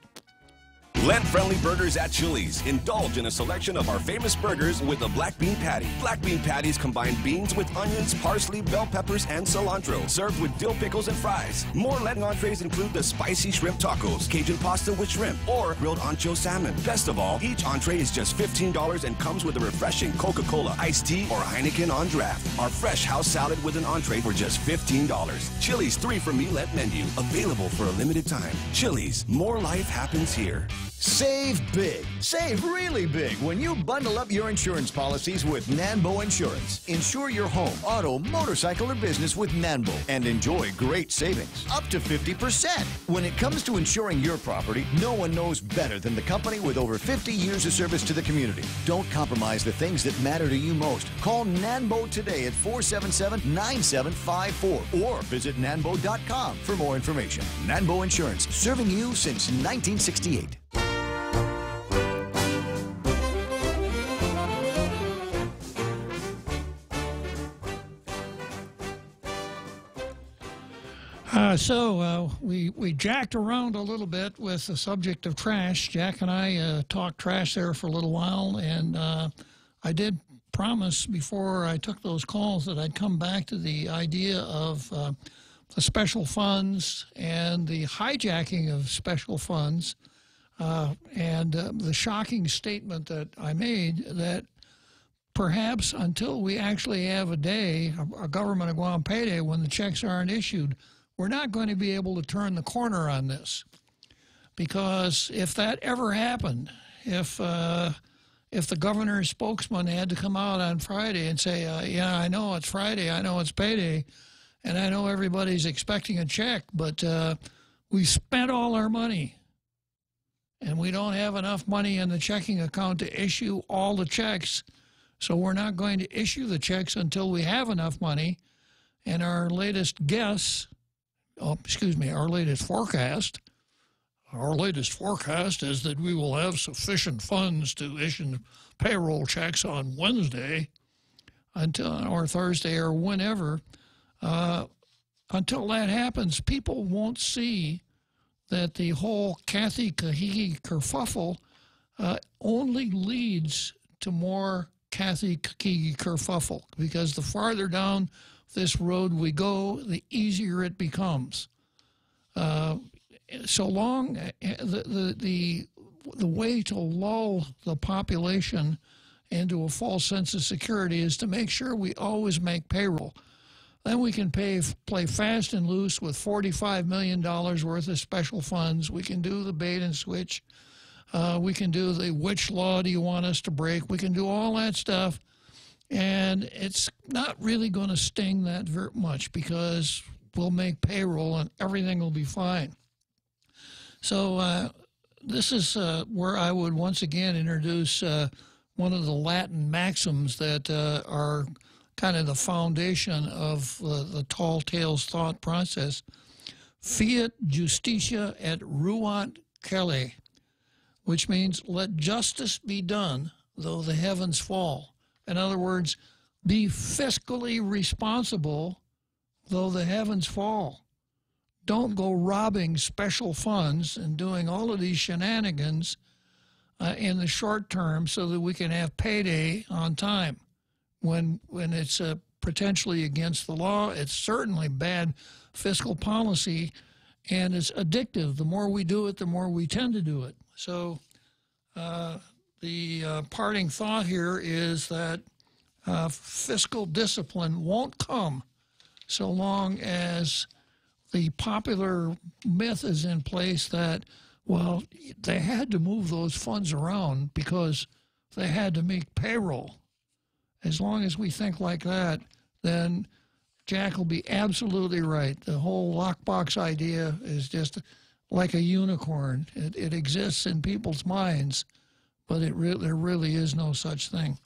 Lent-friendly burgers at Chili's. Indulge in a selection of our famous burgers with a black bean patty. Black bean patties combine beans with onions, parsley, bell peppers, and cilantro. Served with dill pickles and fries. More Lent entrees include the spicy shrimp tacos, Cajun pasta with shrimp, or grilled ancho salmon. Best of all, each entree is just $15 and comes with a refreshing Coca-Cola, iced tea, or Heineken on draft. Our fresh house salad with an entree for just $15. Chili's 3 for Me Lent menu. Available for a limited time. Chili's. More life happens here. Save big. Save really big when you bundle up your insurance policies with Nanbo Insurance. Insure your home, auto, motorcycle, or business with Nanbo and enjoy great savings, up to 50%. When it comes to insuring your property, no one knows better than the company with over 50 years of service to the community. Don't compromise the things that matter to you most. Call Nanbo today at 477-9754 or visit nanbo.com for more information. Nanbo Insurance, serving you since 1968. We jacked around a little bit with the subject of trash. Jack and I talked trash there for a little while, and I did promise before I took those calls that I'd come back to the idea of the special funds and the hijacking of special funds, and the shocking statement that I made that perhaps until we actually have a day, a government of Guam payday, when the checks aren't issued, we're not going to be able to turn the corner on this. Because if that ever happened, if the governor's spokesman had to come out on Friday and say, yeah, I know it's Friday, I know it's payday, and I know everybody's expecting a check, but we spent all our money, and we don't have enough money in the checking account to issue all the checks, so we're not going to issue the checks until we have enough money. And our latest guess, our latest forecast is that we will have sufficient funds to issue payroll checks on Wednesday or Thursday or whenever. Until that happens, people won't see that the whole Kathy Kahiki kerfuffle only leads to more Kathy Kahiki kerfuffle, because the farther down this road we go, the easier it becomes. So long, the way to lull the population into a false sense of security is to make sure we always make payroll. Then we can play fast and loose with $45 million worth of special funds. We can do the bait and switch. We can do the which law do you want us to break. We can do all that stuff. And it's not really going to sting that very much, because we'll make payroll and everything will be fine. So this is where I would once again introduce one of the Latin maxims that are kind of the foundation of the tall tales thought process. Fiat justitia et ruant cele, which means let justice be done though the heavens fall. In other words, be fiscally responsible though the heavens fall. Don't go robbing special funds and doing all of these shenanigans in the short term so that we can have payday on time. When it's potentially against the law, it's certainly bad fiscal policy, and it's addictive. The more we do it, the more we tend to do it. So the parting thought here is that fiscal discipline won't come so long as the popular myth is in place that, well, they had to move those funds around because they had to make payroll. As long as we think like that, then Jack will be absolutely right. The whole lockbox idea is just like a unicorn. It exists in people's minds, but there really is no such thing.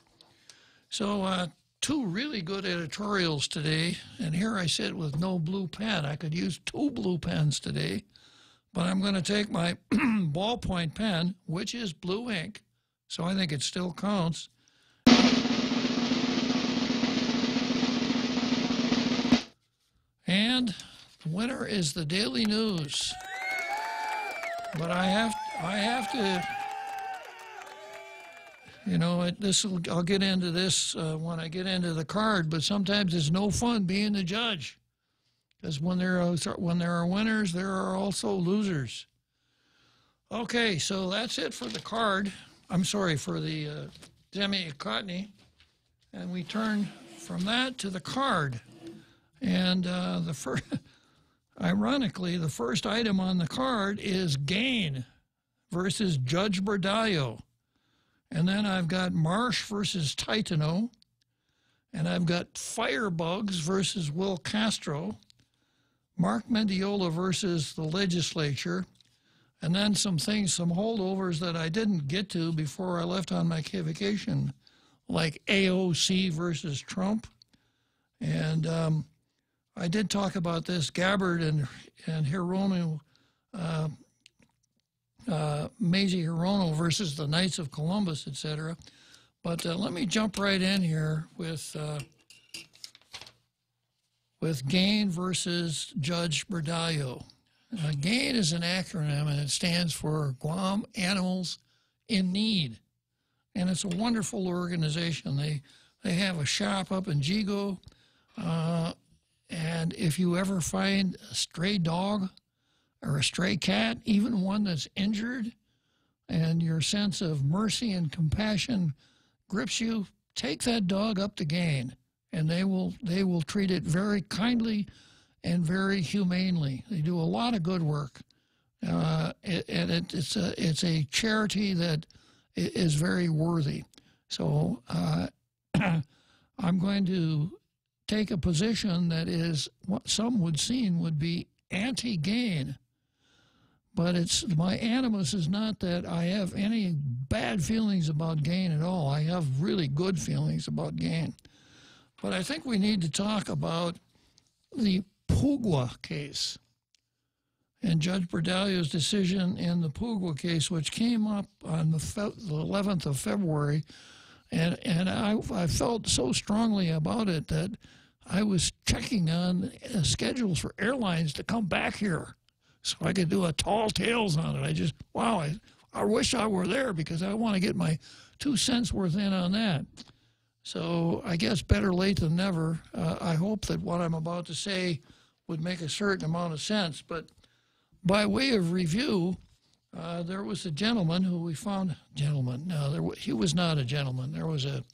So two really good editorials today, and here I sit with no blue pen. I could use 2 blue pens today, but I'm going to take my ballpoint pen, which is blue ink, so I think it still counts. And the winner is the Daily News. But I have to, you know, I'll get into this when I get into the card, but sometimes it's no fun being the judge. Because when there are winners, there are also losers. Okay, so that's it for the card. I'm sorry, for the Demi-Cottony. And we turn from that to the card. And ironically, the first item on the card is Gain versus Judge Berdallo. And then I've got Marsh versus Titano. And I've got Firebugs versus Will Castro. Mark Mendiola versus the legislature. And then some holdovers that I didn't get to before I left on my vacation, like AOC versus Trump. And I did talk about this, Gabbard and Hirono, Mazie Hirono versus the Knights of Columbus, etc. But let me jump right in here with GAIN versus Judge Berdallo. GAIN is an acronym, and it stands for Guam Animals in Need. And it's a wonderful organization. They have a shop up in Jigo. And if you ever find a stray dog or a stray cat, even one that's injured, and your sense of mercy and compassion grips you, take that dog up to GAIN, and they will treat it very kindly and very humanely. They do a lot of good work, and it's a charity that is very worthy. So I'm going to take a position that is what some would be anti-GAIN, but my animus is not that I have any bad feelings about GAIN at all. I have really good feelings about GAIN. But I think we need to talk about the Pugwa case and Judge Berdallo's decision in the Pugwa case, which came up on the 11th of February, and I felt so strongly about it that I was checking on schedules for airlines to come back here so I could do a tall tales on it. I wish I were there because I want to get my 2 cents worth in on that. So I guess better late than never. I hope that what I'm about to say would make a certain amount of sense. But by way of review, there was a gentleman who we found, he was not a gentleman. There was a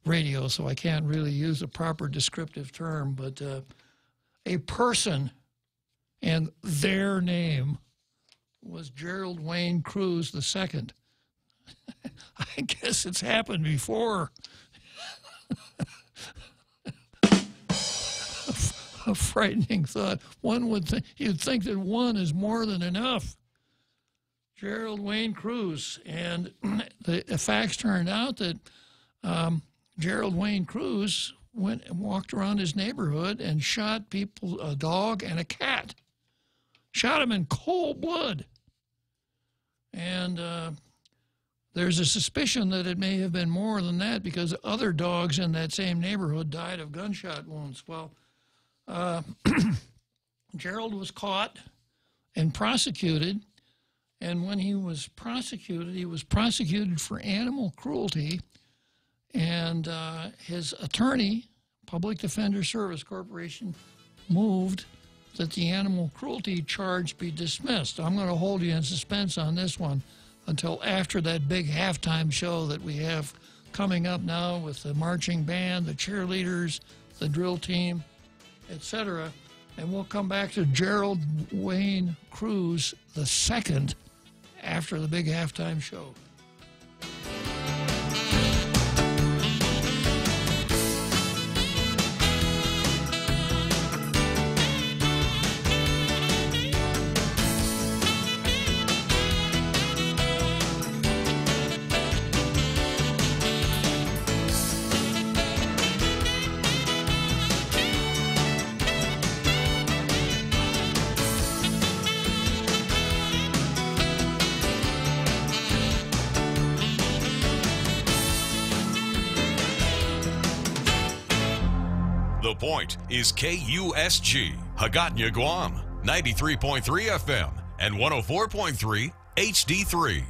radio, so I can't really use a proper descriptive term, but a person, and their name was Gerald Wayne Cruz II. I guess it's happened before. A frightening thought. You'd think that one is more than enough. Gerald Wayne Cruz, and the facts turned out that Gerald Wayne Cruz went and walked around his neighborhood and shot people, a dog and a cat. Shot him in cold blood. And there's a suspicion that it may have been more than that because other dogs in that same neighborhood died of gunshot wounds. Well, Gerald was caught and prosecuted. And when he was prosecuted for animal cruelty. And his attorney, Public Defender Service Corporation, moved that the animal cruelty charge be dismissed. I'm going to hold you in suspense on this one until after that big halftime show that we have coming up now with the marching band, the cheerleaders, the drill team, etc. And we'll come back to Gerald Wayne Cruz II after the big halftime show. The Point is KUSG, Hagåtña, Guam, 93.3 FM and 104.3 HD3.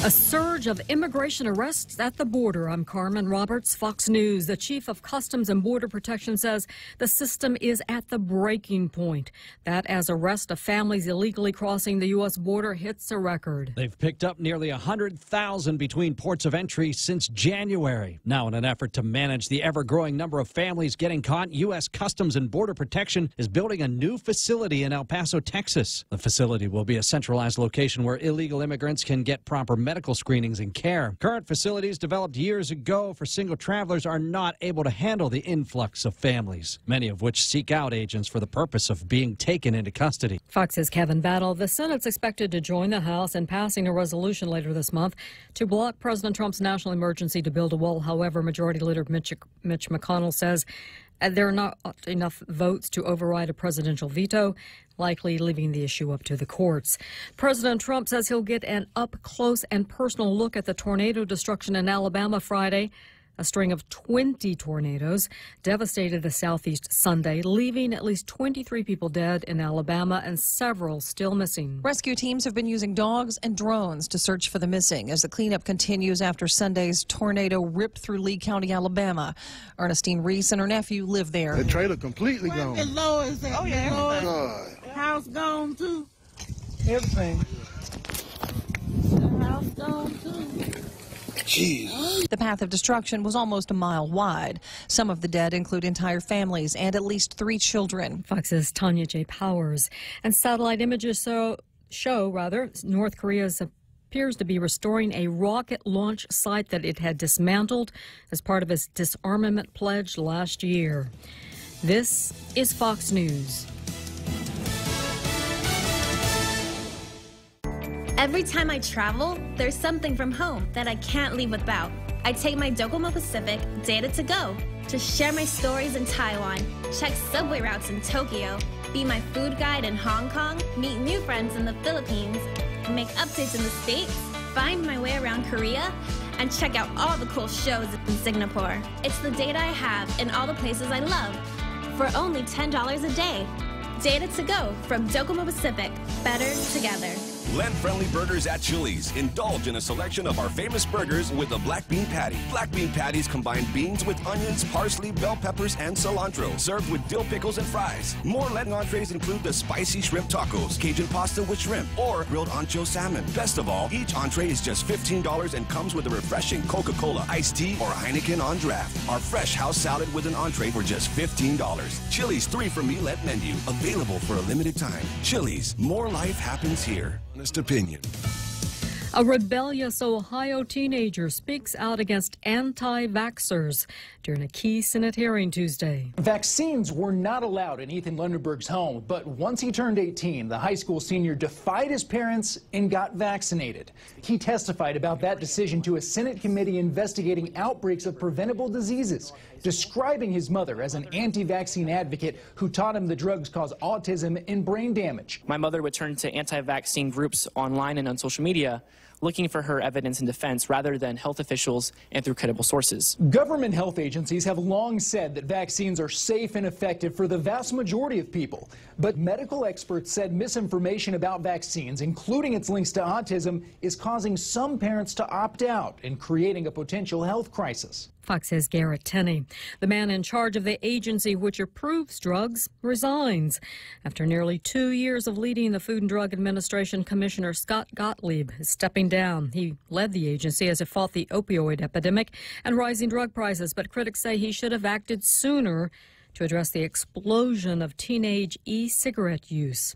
A surge of immigration arrests at the border. I'm Carmen Roberts, Fox News. The chief of Customs and Border Protection says the system is at the breaking point. That as arrest of families illegally crossing the U.S. border hits a record. They've picked up nearly 100,000 between ports of entry since January. Now, in an effort to manage the ever-growing number of families getting caught, U.S. Customs and Border Protection is building a new facility in El Paso, Texas. The facility will be a centralized location where illegal immigrants can get proper medical screenings and care. Current facilities developed years ago for single travelers are not able to handle the influx of families, many of which seek out agents for the purpose of being taken into custody. Fox's Kevin Battle. The Senate's expected to join the House in passing a resolution later this month to block President Trump's national emergency to build a wall. However, Majority Leader Mitch McConnell says there are not enough votes to override a presidential veto, likely leaving the issue up to the courts. President Trump says he'll get an up-close and personal look at the tornado destruction in Alabama Friday. A string of 20 tornadoes devastated the southeast Sunday, leaving at least 23 people dead in Alabama and several still missing. Rescue teams have been using dogs and drones to search for the missing as the cleanup continues after Sunday's tornado ripped through Lee County, Alabama. Ernestine Reese and her nephew live there. The trailer completely gone. The Lois at God. House gone too. Everything. The house gone too. Jeez. The path of destruction was almost a mile wide. Some of the dead include entire families and at least 3 children. Fox's Tanya J. Powers. And satellite images show North Korea appears to be restoring a rocket launch site that it had dismantled as part of its disarmament pledge last year. This is Fox News. Every time I travel, there's something from home that I can't leave without. I take my Docomo Pacific Data to Go to share my stories in Taiwan, check subway routes in Tokyo, be my food guide in Hong Kong, meet new friends in the Philippines, make updates in the States, find my way around Korea, and check out all the cool shows in Singapore. It's the data I have in all the places I love for only $10 a day. Data to Go from Docomo Pacific. Better together. Lent-friendly burgers at Chili's. Indulge in a selection of our famous burgers with a black bean patty. Black bean patties combine beans with onions, parsley, bell peppers, and cilantro. Served with dill pickles and fries. More Lenten entrees include the spicy shrimp tacos, Cajun pasta with shrimp, or grilled ancho salmon. Best of all, each entree is just $15 and comes with a refreshing Coca-Cola, iced tea, or Heineken on draft. Our fresh house salad with an entree for just $15. Chili's 3 for Me Lent menu. Available for a limited time. Chili's. More life happens here. Honest opinion. A rebellious Ohio teenager speaks out against anti-vaxxers during a key Senate hearing Tuesday. Vaccines were not allowed in Ethan Lundeberg's home, but once he turned 18, the high school senior defied his parents and got vaccinated. He testified about that decision to a Senate committee investigating outbreaks of preventable diseases, describing his mother as an anti-vaccine advocate who taught him the drugs cause autism and brain damage. My mother would turn to anti-vaccine groups online and on social media, looking for her evidence in defense rather than health officials and through credible sources. Government health agencies have long said that vaccines are safe and effective for the vast majority of people. But medical experts said misinformation about vaccines, including its links to autism, is causing some parents to opt out and creating a potential health crisis. Fox's Garrett Tenney. The man in charge of the agency which approves drugs resigns. After nearly 2 years of leading the Food and Drug Administration, Commissioner Scott Gottlieb is stepping down. He led the agency as it fought the opioid epidemic and rising drug prices, but critics say he should have acted sooner to address the explosion of teenage e-cigarette use.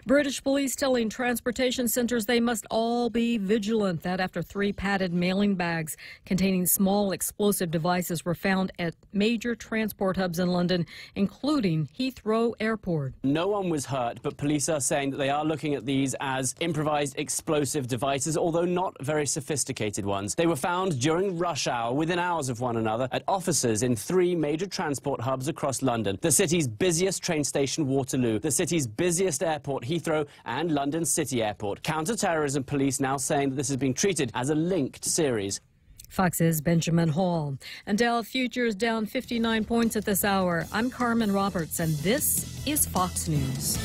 British police telling transportation centers they must all be vigilant. That after 3 padded mailing bags containing small explosive devices were found at major transport hubs in London, including Heathrow Airport. No one was hurt, but police are saying that they are looking at these as improvised explosive devices, although not very sophisticated ones. They were found during rush hour, within hours of one another, at offices in 3 major transport hubs across London. The city's busiest train station, Waterloo, the city's busiest airport, Heathrow, and London City Airport. Counter-terrorism police now saying that this is being treated as a linked series. Fox's Benjamin Hall. And Dow futures down 59 points at this hour. I'm Carmen Roberts, and this is Fox News.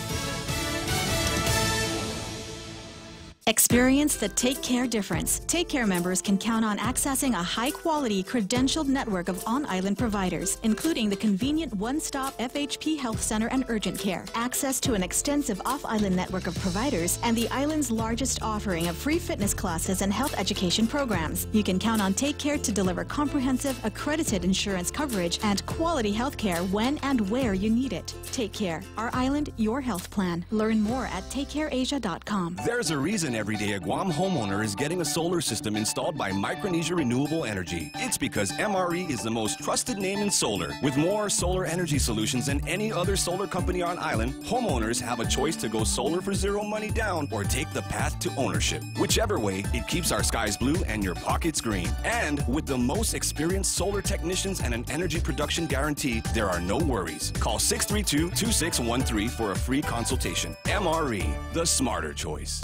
Experience the Take Care difference. Take Care members can count on accessing a high-quality, credentialed network of on-island providers, including the convenient one-stop FHP Health Center and Urgent Care, access to an extensive off-island network of providers, and the island's largest offering of free fitness classes and health education programs. You can count on Take Care to deliver comprehensive, accredited insurance coverage and quality health care when and where you need it. Take Care. Our island, your health plan. Learn more at takecareasia.com. There's a reason every day a Guam homeowner is getting a solar system installed by Micronesia Renewable Energy. It's because MRE is the most trusted name in solar. With more solar energy solutions than any other solar company on island, homeowners have a choice to go solar for zero money down or take the path to ownership. Whichever way, it keeps our skies blue and your pockets green. And with the most experienced solar technicians and an energy production guarantee, there are no worries. Call 632-2613 for a free consultation. MRE, the smarter choice.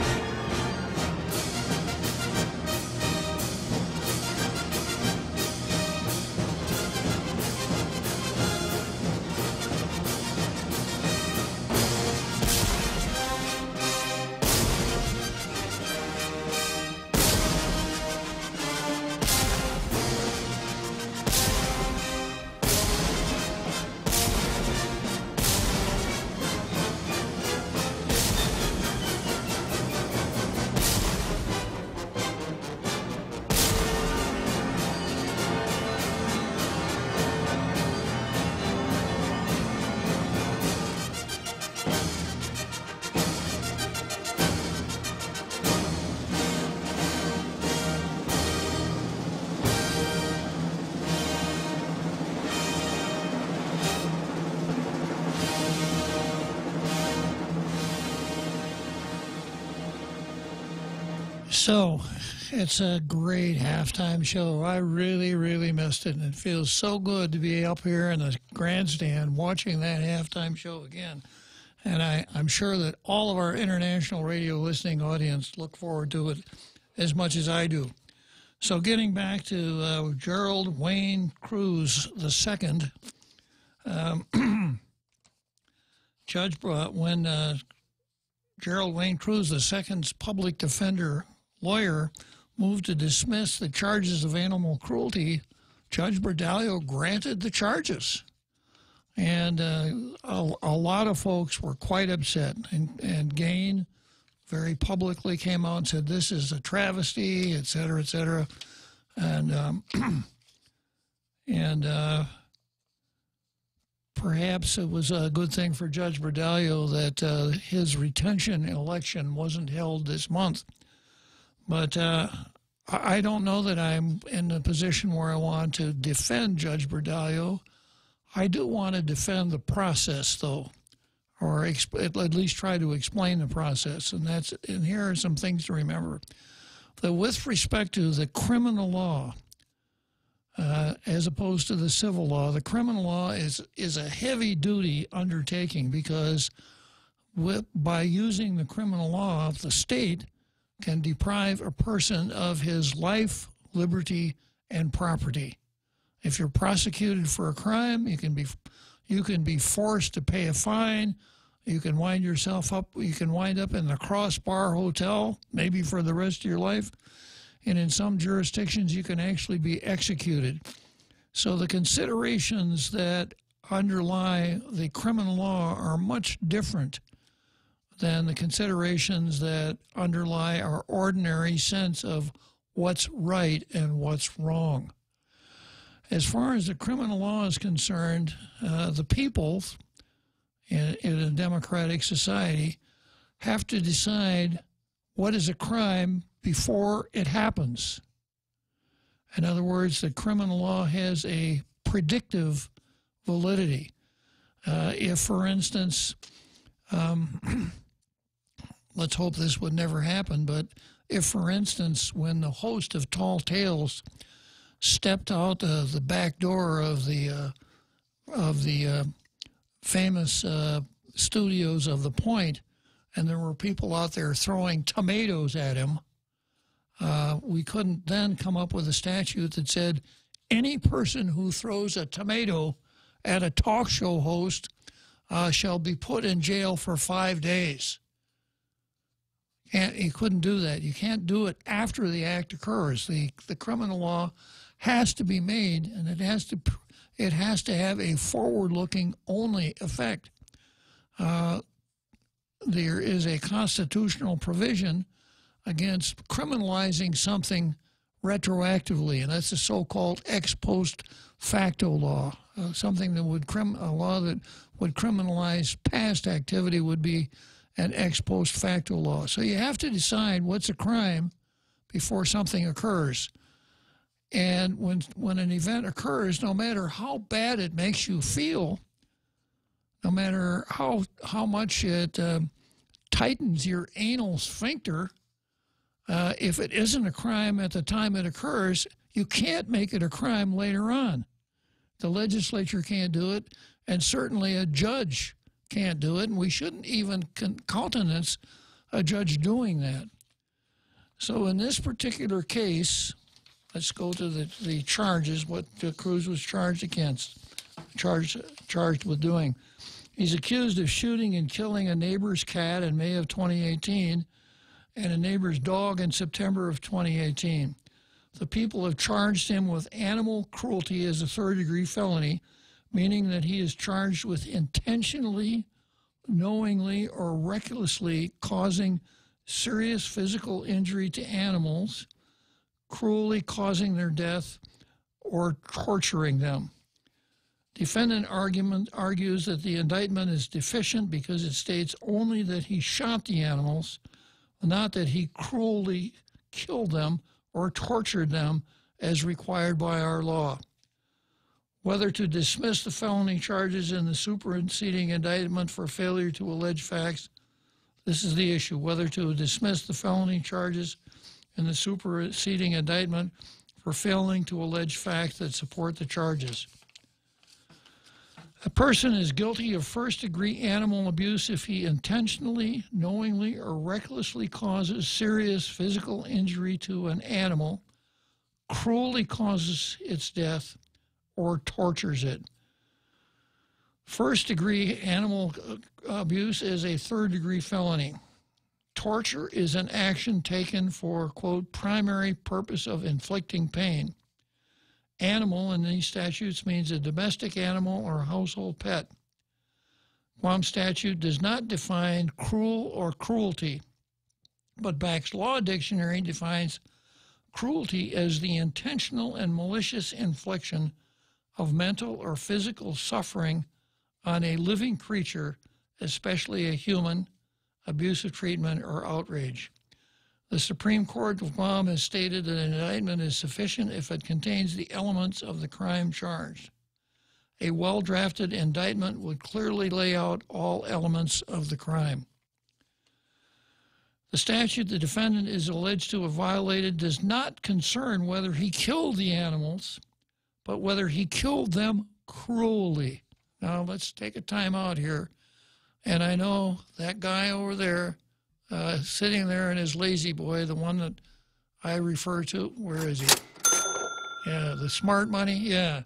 So, it's a great halftime show. I really, really missed it, and it feels so good to be up here in the grandstand watching that halftime show again. And I'm sure that all of our international radio listening audience look forward to it as much as I do. So getting back to Gerald Wayne Cruz II, Judge, when Gerald Wayne Cruz II's public defender lawyer moved to dismiss the charges of animal cruelty, Judge Berdalio granted the charges. And a lot of folks were quite upset. And Gain very publicly came out and said, this is a travesty, et cetera, et cetera. And, perhaps it was a good thing for Judge Berdalio that his retention election wasn't held this month. But I don't know that I'm in a position where I want to defend Judge Berdalio. I do want to defend the process, though, or at least try to explain the process. And here are some things to remember. That with respect to the criminal law, as opposed to the civil law, the criminal law is a heavy-duty undertaking because by using the criminal law, the state can deprive a person of his life, liberty, and property. If you're prosecuted for a crime, you can be forced to pay a fine. You can wind yourself up. You can wind up in the Crossbar Hotel, maybe for the rest of your life. And in some jurisdictions, you can actually be executed. So the considerations that underlie the criminal law are much different than the considerations that underlie our ordinary sense of what's right and what's wrong. As far as the criminal law is concerned, the people in a democratic society have to decide what is a crime before it happens. In other words, the criminal law has a predictive validity. If, for instance, let's hope this would never happen, but if, for instance, when the host of Tall Tales stepped out the back door of the famous studios of The Point, and there were people out there throwing tomatoes at him, we couldn't then come up with a statute that said any person who throws a tomato at a talk show host shall be put in jail for 5 days. You couldn't do that. You can't do it after the act occurs. The criminal law has to be made, and it has to have a forward-looking only effect. There is a constitutional provision against criminalizing something retroactively, and that's the so-called ex post facto law. Something that would a law that would criminalize past activity would be an ex post facto law. So you have to decide what's a crime before something occurs. And when an event occurs, no matter how bad it makes you feel, no matter how much it tightens your anal sphincter, if it isn't a crime at the time it occurs, you can't make it a crime later on. The legislature can't do it, and certainly a judge can't do it, and we shouldn't even countenance a judge doing that. So in this particular case, let's go to the charges, what Cruz was charged with doing. He's accused of shooting and killing a neighbor's cat in May of 2018 and a neighbor's dog in September of 2018. The people have charged him with animal cruelty as a third-degree felony, meaning that he is charged with intentionally, knowingly, or recklessly causing serious physical injury to animals, cruelly causing their death, or torturing them. Defendant argues that the indictment is deficient because it states only that he shot the animals, not that he cruelly killed them or tortured them as required by our law. Whether to dismiss the felony charges in the superseding indictment for failure to allege facts, this is the issue, whether to dismiss the felony charges in the superseding indictment for failing to allege facts that support the charges. A person is guilty of first-degree animal abuse if he intentionally, knowingly, or recklessly causes serious physical injury to an animal, cruelly causes its death, or tortures it. First-degree animal abuse is a third-degree felony. Torture is an action taken for, quote, primary purpose of inflicting pain. Animal in these statutes means a domestic animal or a household pet. Guam statute does not define cruel or cruelty, but Back's Law Dictionary defines cruelty as the intentional and malicious infliction of mental or physical suffering on a living creature, especially a human, abusive treatment, or outrage. The Supreme Court of Guam has stated that an indictment is sufficient if it contains the elements of the crime charged. A well-drafted indictment would clearly lay out all elements of the crime. The statute the defendant is alleged to have violated does not concern whether he killed the animals, but whether he killed them cruelly. Now, let's take a time out here. And I know that guy over there, sitting there in his lazy boy, the one that I refer to, where is he? Yeah, the smart money, yeah.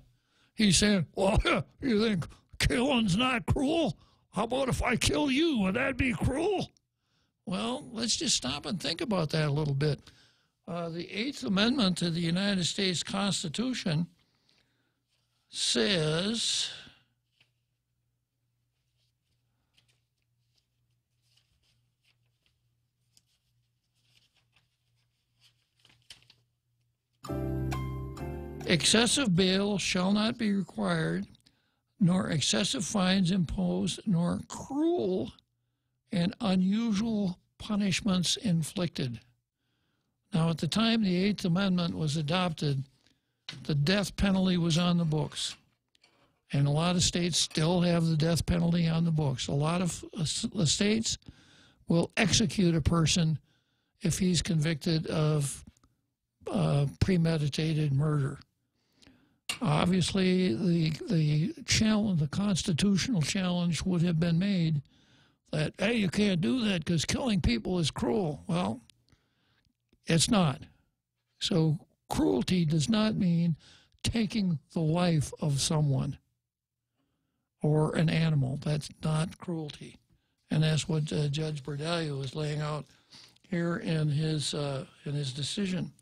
He's saying, well, you think killing's not cruel? How about if I kill you? Would that be cruel? Well, let's just stop and think about that a little bit. The Eighth Amendment to the United States Constitution says excessive bail shall not be required, nor excessive fines imposed, nor cruel and unusual punishments inflicted. Now, at the time the Eighth Amendment was adopted, the death penalty was on the books. And a lot of states still have the death penalty on the books. A lot of the states will execute a person if he's convicted of premeditated murder. Obviously, the challenge, the constitutional challenge would have been made that, hey, you can't do that because killing people is cruel. Well, it's not. So cruelty does not mean taking the life of someone or an animal. That's not cruelty. And that's what Judge Bordallo is laying out here in his decision.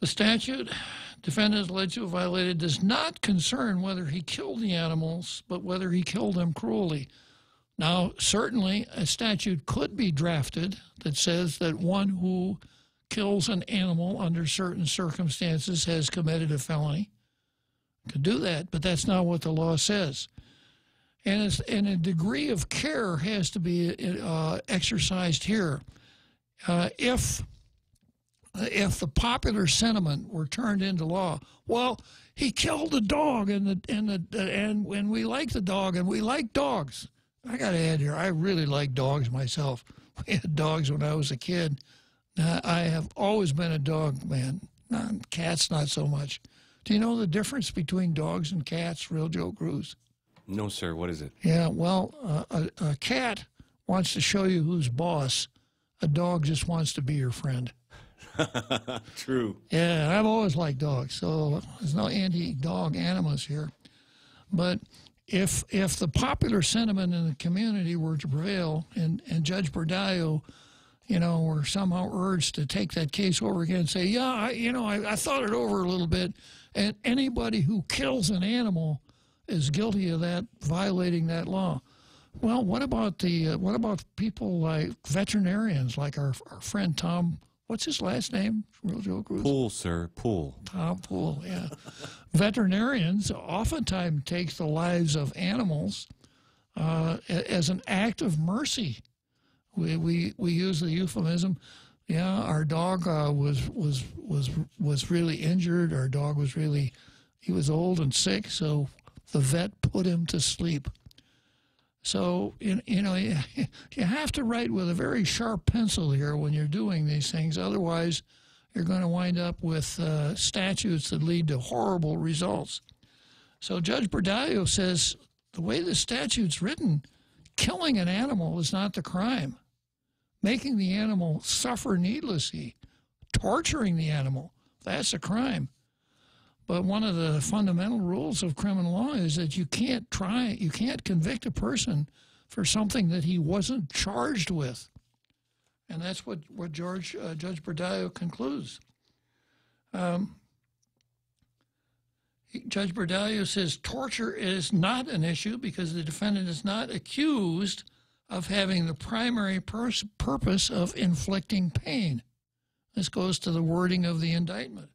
The statute defendant is alleged to have violated does not concern whether he killed the animals, but whether he killed them cruelly. Now, certainly a statute could be drafted that says that one who kills an animal under certain circumstances has committed a felony. Could do that, but that's not what the law says. And a degree of care has to be exercised here. If the popular sentiment were turned into law, well, he killed the dog, and we like the dog, and we like dogs. I got to add here, I really like dogs myself. We had dogs when I was a kid. I have always been a dog man. Cats, not so much. Do you know the difference between dogs and cats, Real Joe Cruz? No, sir. What is it? Yeah, well, a cat wants to show you who's boss. A dog just wants to be your friend. True. Yeah, I've always liked dogs, so there's no anti-dog animus here. But if the popular sentiment in the community were to prevail, and Judge Bordallo, were somehow urged to take that case over again and say, yeah, I thought it over a little bit, and anybody who kills an animal is guilty of that, violating that law. Well, what about people like veterinarians, like our friend Tom? What's his last name? Real Joe Cruz? Poole, sir. Poole. Tom Poole, yeah. Veterinarians oftentimes take the lives of animals as an act of mercy. We use the euphemism, yeah, our dog was really injured. Our dog he was old and sick, so the vet put him to sleep. So, you have to write with a very sharp pencil here when you're doing these things. Otherwise, you're going to wind up with statutes that lead to horrible results. So Judge Bordallo says the way the statute's written, killing an animal is not the crime. Making the animal suffer needlessly, torturing the animal, that's a crime. But one of the fundamental rules of criminal law is that you can't convict a person for something that he wasn't charged with. And that's what Judge Bordallo concludes. Judge Bordallo says torture is not an issue because the defendant is not accused of having the primary purpose of inflicting pain. This goes to the wording of the indictment.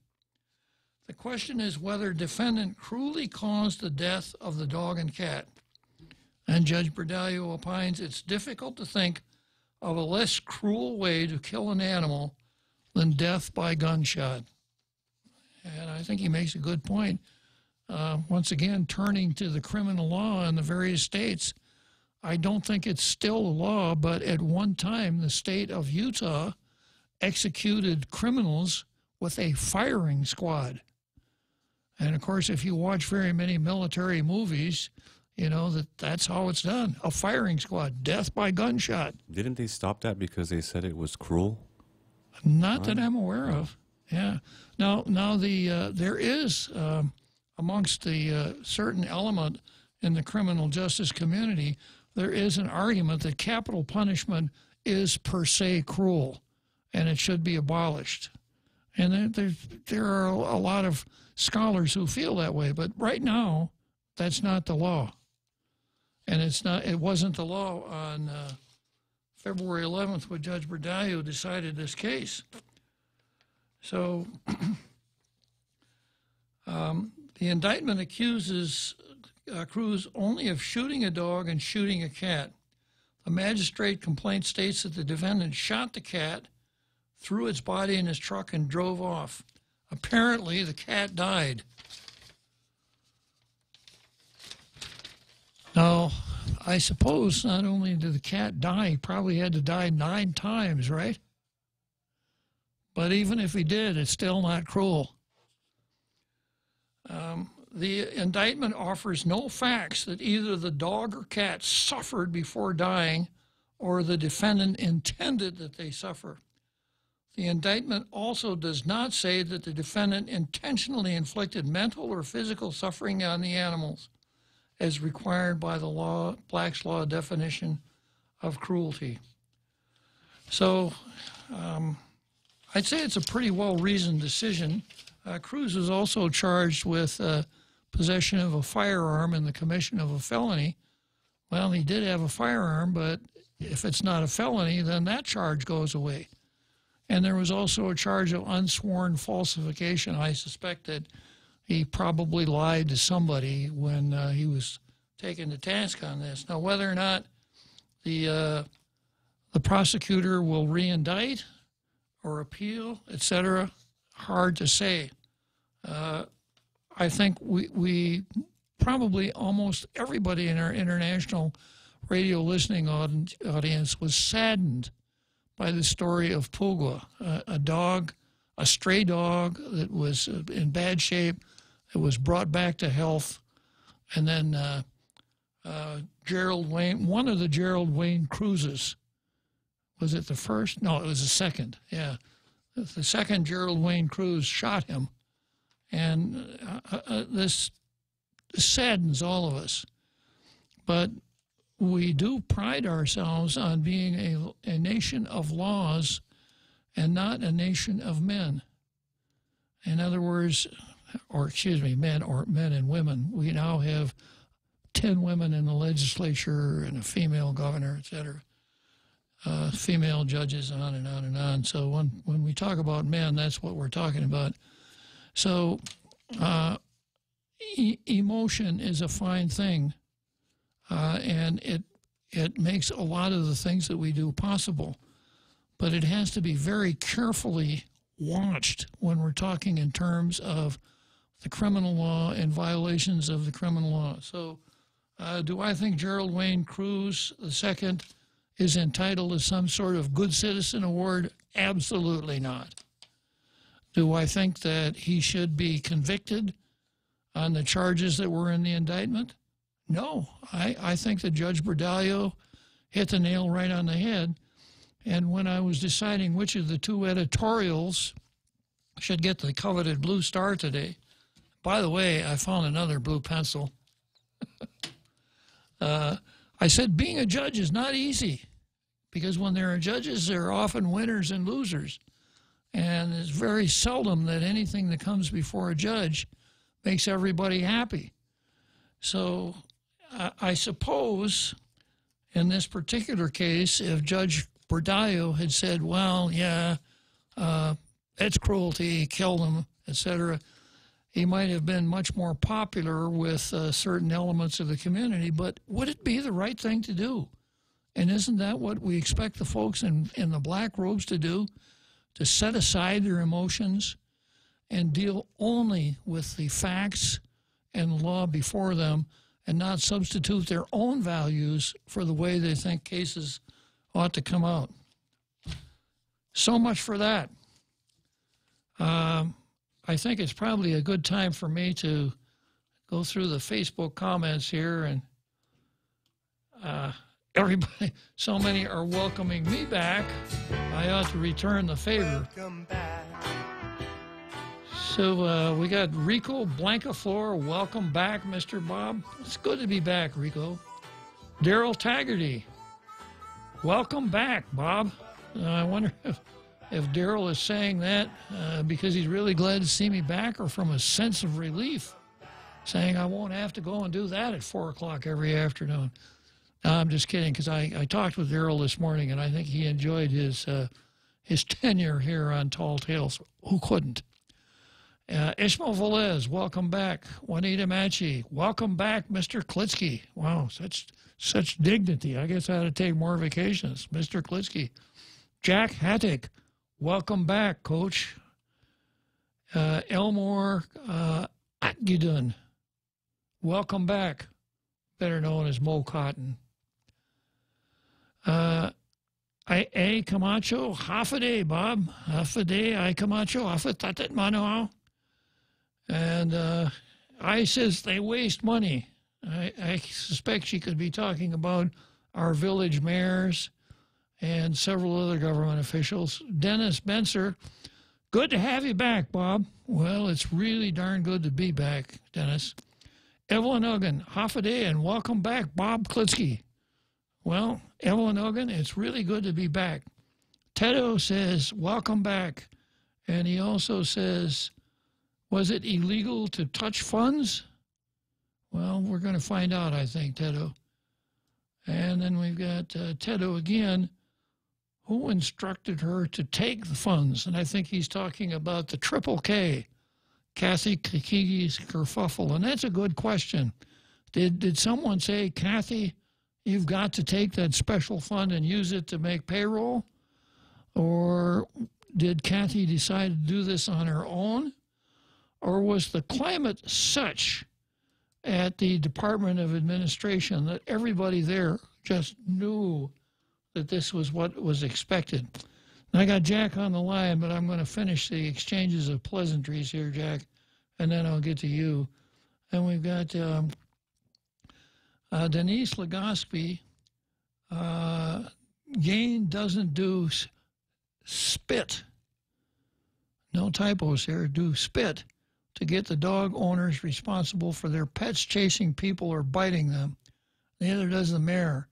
The question is whether defendant cruelly caused the death of the dog and cat. And Judge Bordallo opines it's difficult to think of a less cruel way to kill an animal than death by gunshot. And I think he makes a good point. Once again, turning to the criminal law in the various states, I don't think it's still a law, but at one time the state of Utah executed criminals with a firing squad. And, of course, if you watch very many military movies, you know that's how it's done. A firing squad, death by gunshot. Didn't they stop that because they said it was cruel? Not that I'm aware of. Yeah. Now there is, amongst the certain element in the criminal justice community, there is an argument that capital punishment is per se cruel, and it should be abolished. And there are a lot of scholars who feel that way. But right now, that's not the law. And it wasn't the law on February 11th when Judge Berdallo decided this case. So the indictment accuses Cruz only of shooting a dog and shooting a cat. The magistrate complaint states that the defendant shot the cat, threw its body in his truck, and drove off. Apparently, the cat died. Now, I suppose not only did the cat die, he probably had to die 9 times, right? But even if he did, it's still not cruel. The indictment offers no facts that either the dog or cat suffered before dying or the defendant intended that they suffer. The indictment also does not say that the defendant intentionally inflicted mental or physical suffering on the animals, as required by the Black's Law definition of cruelty. So I'd say it's a pretty well-reasoned decision. Cruz was also charged with possession of a firearm and the commission of a felony. Well, he did have a firearm, but if it's not a felony, then that charge goes away. And there was also a charge of unsworn falsification. I suspect that he probably lied to somebody when he was taken to task on this. Now, whether or not the prosecutor will re-indict or appeal, etc., hard to say. I think we probably almost everybody in our international radio listening audience was saddened by the story of Pugwa, a dog, a stray dog that was in bad shape, that was brought back to health, and then Gerald Wayne, one of the Gerald Wayne Cruzes, was it the first? No, it was the second, yeah. The second Gerald Wayne Cruz shot him, and this saddens all of us. But we do pride ourselves on being a nation of laws and not a nation of men. In other words, men and women. We now have 10 women in the legislature and a female governor, etc. Female judges, on and on and on. So when we talk about men, that's what we're talking about. So emotion is a fine thing, and it makes a lot of the things that we do possible. But it has to be very carefully watched when we're talking in terms of the criminal law and violations of the criminal law. So do I think Gerald Wayne Cruz II is entitled to some sort of good citizen award? Absolutely not. Do I think that he should be convicted on the charges that were in the indictment? No. I think that Judge Berdallo hit the nail right on the head. And when I was deciding which of the 2 editorials should get the coveted blue star today, by the way, I found another blue pencil. I said being a judge is not easy, because when there are judges, there are often winners and losers. And it's very seldom that anything that comes before a judge makes everybody happy. So I suppose in this particular case, if Judge Berdallo had said, well, yeah, it's cruelty, kill them, etc., he might have been much more popular with certain elements of the community, but would it be the right thing to do? And isn't that what we expect the folks in the black robes to do? To set aside their emotions and deal only with the facts and the law before them, and not substitute their own values for the way they think cases ought to come out. So much for that. I think it's probably a good time for me to go through the Facebook comments here, and everybody, so many are welcoming me back. I ought to return the favor. So we got Rico Blancaflor. Welcome back, Mr. Bob. It's good to be back, Rico. Daryl Taggarty. Welcome back, Bob. I wonder if Daryl is saying that because he's really glad to see me back, or from a sense of relief, saying I won't have to go and do that at 4 o'clock every afternoon. No, I'm just kidding, because I talked with Daryl this morning, and I think he enjoyed his tenure here on Tall Tales. Who couldn't? Ishmael Velez, welcome back. Juanita Machi, welcome back. Mr. Klitzkie, wow, such dignity. I guess I ought to take more vacations. Mr. Klitzkie. Jack Hattick, welcome back, Coach. Elmore Atgidun, welcome back, better known as Mo Cotton. I Camacho, half a day, Bob. Half a day, I Camacho, half a tatat manoao. And I says they waste money. I suspect she could be talking about our village mayors and several other government officials. Dennis Benser, good to have you back, Bob. Well, it's really darn good to be back, Dennis. Evelyn Uggan, half a day, and welcome back, Bob Klitzkie. Well, Evelyn Uggan, it's really good to be back. Tedo says, welcome back. And he also says, was it illegal to touch funds? Well, we're going to find out, I think, Tedo. And then we've got Tedo again. Who instructed her to take the funds? And I think he's talking about the Triple K, Kathy Kiki's kerfuffle. And that's a good question. Did someone say, Kathy, you've got to take that special fund and use it to make payroll? Or did Kathy decide to do this on her own? Or was the climate such at the Department of Administration that everybody there just knew that this was what was expected? And I got Jack on the line, but I'm going to finish the exchanges of pleasantries here, Jack, and then I'll get to you. And we've got Denise Legosky. Gain doesn't do spit. No typos here. Do spit to get the dog owners responsible for their pets chasing people or biting them. Neither does the mayor.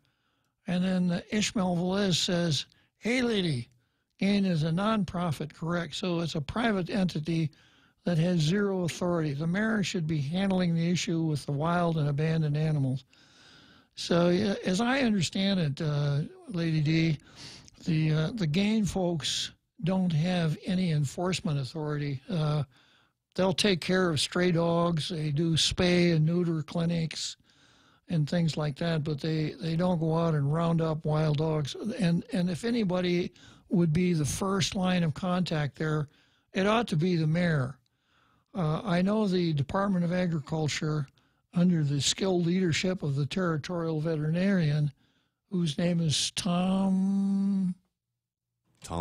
And then Ishmael Velez says, hey, lady, Gain is a nonprofit, correct? So it's a private entity that has zero authority. The mayor should be handling the issue with the wild and abandoned animals. So as I understand it, Lady D, the Gain folks don't have any enforcement authority. They'll take care of stray dogs. They do spay and neuter clinics and things like that, but they don't go out and round up wild dogs. And if anybody would be the first line of contact there, it ought to be the mayor. I know the Department of Agriculture, under the skilled leadership of the territorial veterinarian, whose name is Tom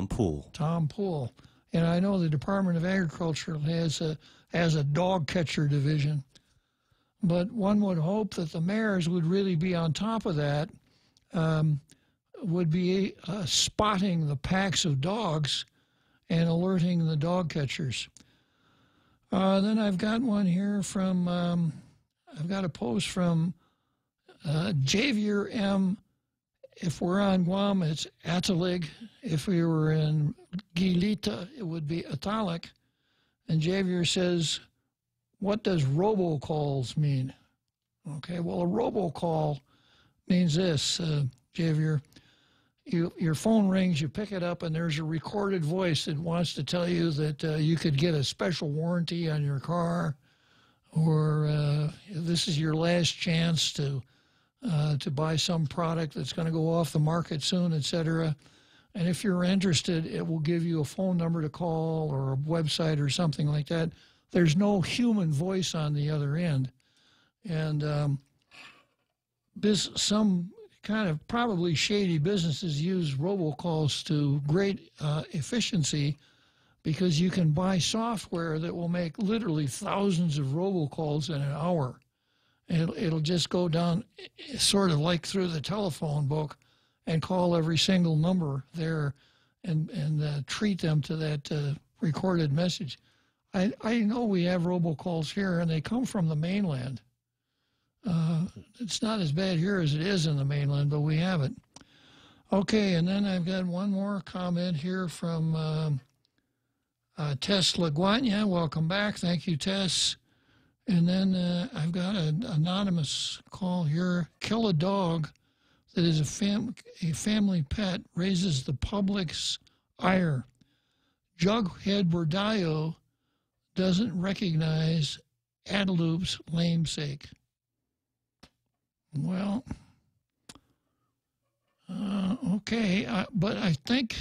Poole. Tom Poole. And I know the Department of Agriculture has a dog catcher division. But one would hope that the mayors would really be on top of that, would be spotting the packs of dogs and alerting the dog catchers. Then I've got one here from, I've got a post from Javier M. If we're on Guam, it's Atalig. If we were in Gilita, it would be Atalik. And Javier says, what does robocalls mean? Okay, well, a robocall means this, Javier. Your phone rings, you pick it up, and there's a recorded voice that wants to tell you that you could get a special warranty on your car, or this is your last chance to buy some product that's going to go off the market soon, etc. And if you're interested, it will give you a phone number to call or a website or something like that. There's no human voice on the other end. And some kind of probably shady businesses use robocalls to great efficiency, because you can buy software that will make literally thousands of robocalls in an hour. It'll just go down sort of like through the telephone book and call every single number there and treat them to that recorded message. I know we have robocalls here, and they come from the mainland. It's not as bad here as it is in the mainland, but we have it. Okay, and then I've got one more comment here from Tess Laguanya. Welcome back. Thank you, Tess. And then I've got an anonymous call here. Kill a dog that is a family pet raises the public's ire. Jughead Bordayo doesn't recognize Adeloop's namesake. Well, okay, but I think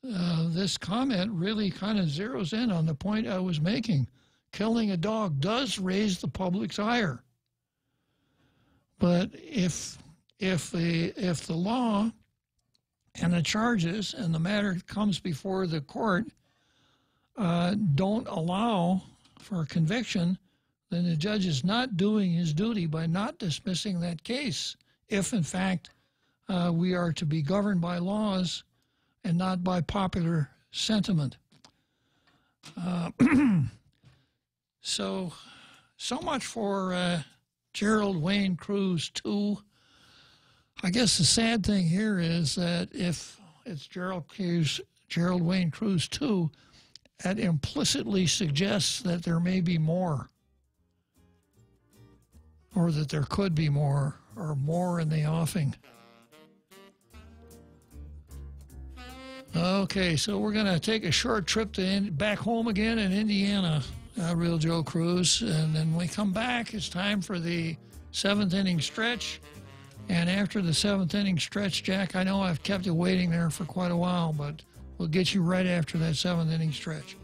this comment really kind of zeroes in on the point I was making. Killing a dog does raise the public's ire. But if the law and the charges and the matter comes before the court don't allow for conviction, then the judge is not doing his duty by not dismissing that case if, in fact, we are to be governed by laws and not by popular sentiment. So much for Gerald Wayne Cruz 2. I guess the sad thing here is that if it's Gerald Wayne Cruz 2, that implicitly suggests that there may be more, or that there could be more, or more in the offing. Okay, so we're going to take a short trip back home again in Indiana, Real Joe Cruz, and then when we come back, it's time for the 7th inning stretch. And after the 7th inning stretch, Jack, I know I've kept you waiting there for quite a while, but we'll get you right after that 7th inning stretch.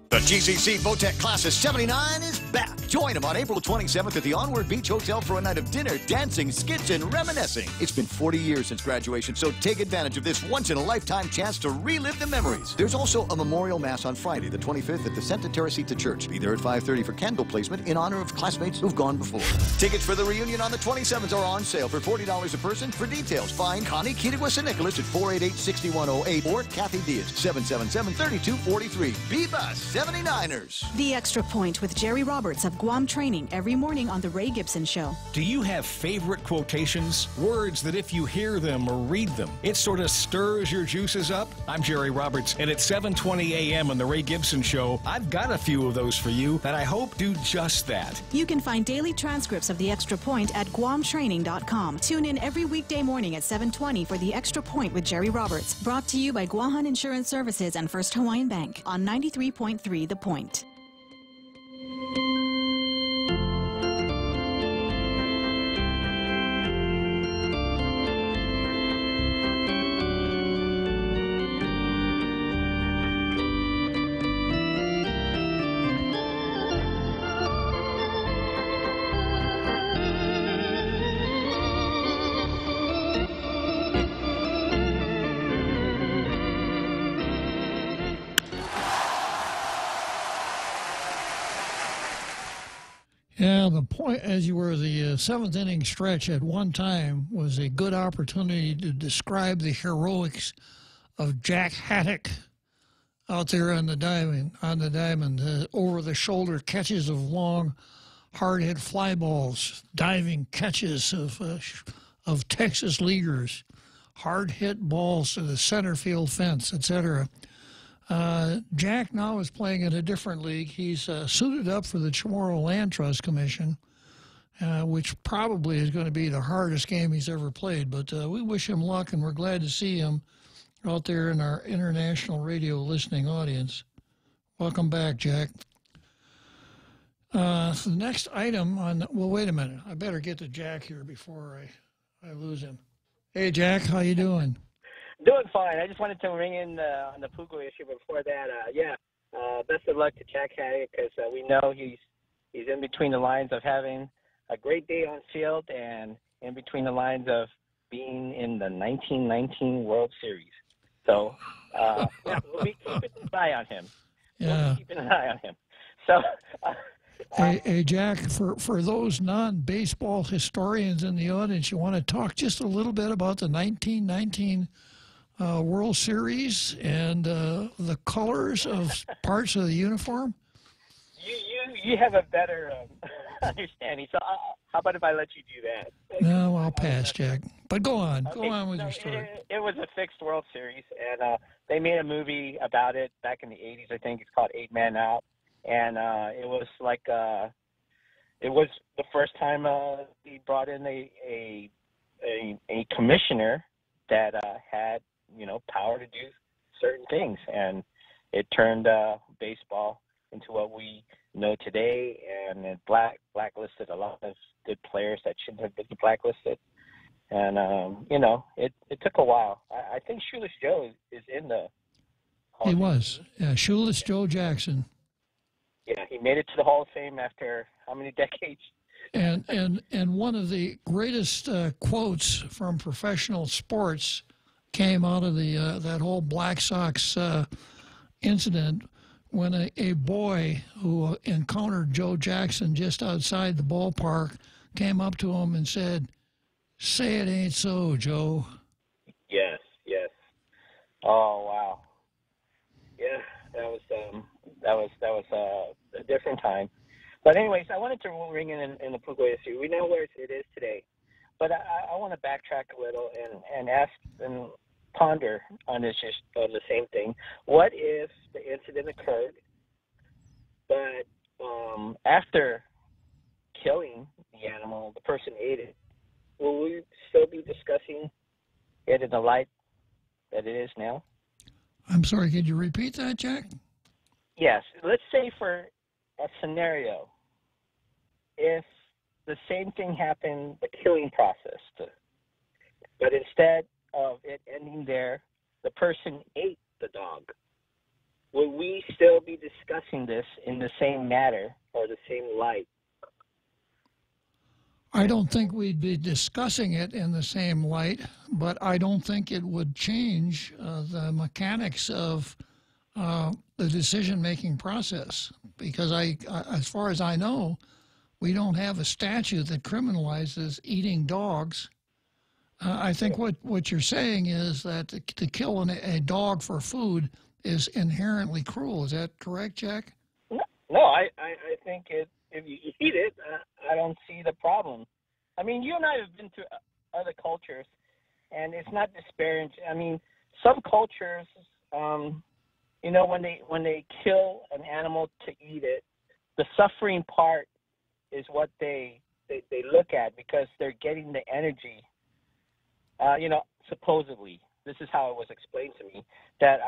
The GCC Votech Class of 79 is back. Join them on April 27th at the Onward Beach Hotel for a night of dinner, dancing, skits, and reminiscing. It's been 40 years since graduation, so take advantage of this once-in-a-lifetime chance to relive the memories. There's also a memorial mass on Friday, the 25th, at the Santa Teresita Church. Be there at 5:30 for candle placement in honor of classmates who've gone before. Tickets for the reunion on the 27th are on sale for $40 a person. For details, find Connie Kittigwa St. Nicholas at 488-6108 or Kathy Diaz, 777-3243. Bebus 79ers. The Extra Point with Jerry Roberts of Guam Training every morning on The Ray Gibson Show. Do you have favorite quotations? Words that if you hear them or read them, it sort of stirs your juices up? I'm Jerry Roberts, and at 7:20 a.m. on The Ray Gibson Show, I've got a few of those for you that I hope do just that. You can find daily transcripts of The Extra Point at guamtraining.com. Tune in every weekday morning at 7:20 for The Extra Point with Jerry Roberts. Brought to you by Guahan Insurance Services and First Hawaiian Bank on 93.3 The Point. Yeah, the point, as you were, the 7th inning stretch at one time was a good opportunity to describe the heroics of Jack Haddock out there on the diamond, over-the-shoulder catches of long, hard-hit fly balls, diving catches of Texas leaguers, hard-hit balls to the center field fence, etc. Jack now is playing in a different league. He's suited up for the Chamorro Land Trust Commission, which probably is going to be the hardest game he's ever played. But we wish him luck, and we're glad to see him out there in our international radio listening audience. Welcome back, Jack. So the next item on... Well, wait a minute. I better get to Jack here before I lose him. Hey, Jack, how you doing? Doing fine. I just wanted to ring in on the Pugo issue. Before that, best of luck to Jack Haddock, because we know he's in between the lines of having a great day on field and in between the lines of being in the 1919 World Series. So we'll be keeping an eye on him. Yeah. We'll be keeping an eye on him. So. Hey, Jack, for those non-baseball historians in the audience, you want to talk just a little bit about the 1919 World Series and the colors of parts of the uniform? You have a better understanding. So how about if I let you do that? No, I'll pass, Jack. But go on. Go on with your story. It was a fixed World Series, and they made a movie about it back in the 80s, I think. It's called 8 Man Out. And it was like it was the first time he brought in a commissioner that had, power to do certain things. And it turned baseball into what we know today, and it blacklisted a lot of good players that shouldn't have been blacklisted. And, it took a while. I think Shoeless Joe is in the Hall He of Fame. was. Yeah, Shoeless Joe Jackson. Yeah, he made it to the Hall of Fame after how many decades? And one of the greatest quotes from professional sports came out of that whole Black Sox incident when a boy who encountered Joe Jackson just outside the ballpark came up to him and said, "Say it ain't so, Joe." Yes. Oh wow. Yeah, that was a different time. But anyways, I wanted to ring in the Pugo issue. We know where it is today, but I want to backtrack a little and ask and ponder on the same thing. What if the incident occurred, but after killing the animal, the person ate it? Will we still be discussing it in the light that it is now? I'm sorry, could you repeat that, Jack? Yes. Let's say for a scenario, if the same thing happened, the killing process, but instead of it ending there, the person ate the dog, will we still be discussing this in the same matter or the same light? I don't think we'd be discussing it in the same light, but I don't think it would change the mechanics of the decision-making process, because as far as I know, we don't have a statute that criminalizes eating dogs. I think what you're saying is that to kill a dog for food is inherently cruel. Is that correct, Jack? No, I think if you eat it, I don't see the problem. I mean, you and I have been to other cultures, and it's not disparaging. I mean, some cultures, when they kill an animal to eat it, the suffering part is what they look at, because they're getting the energy. Supposedly, this is how it was explained to me, that,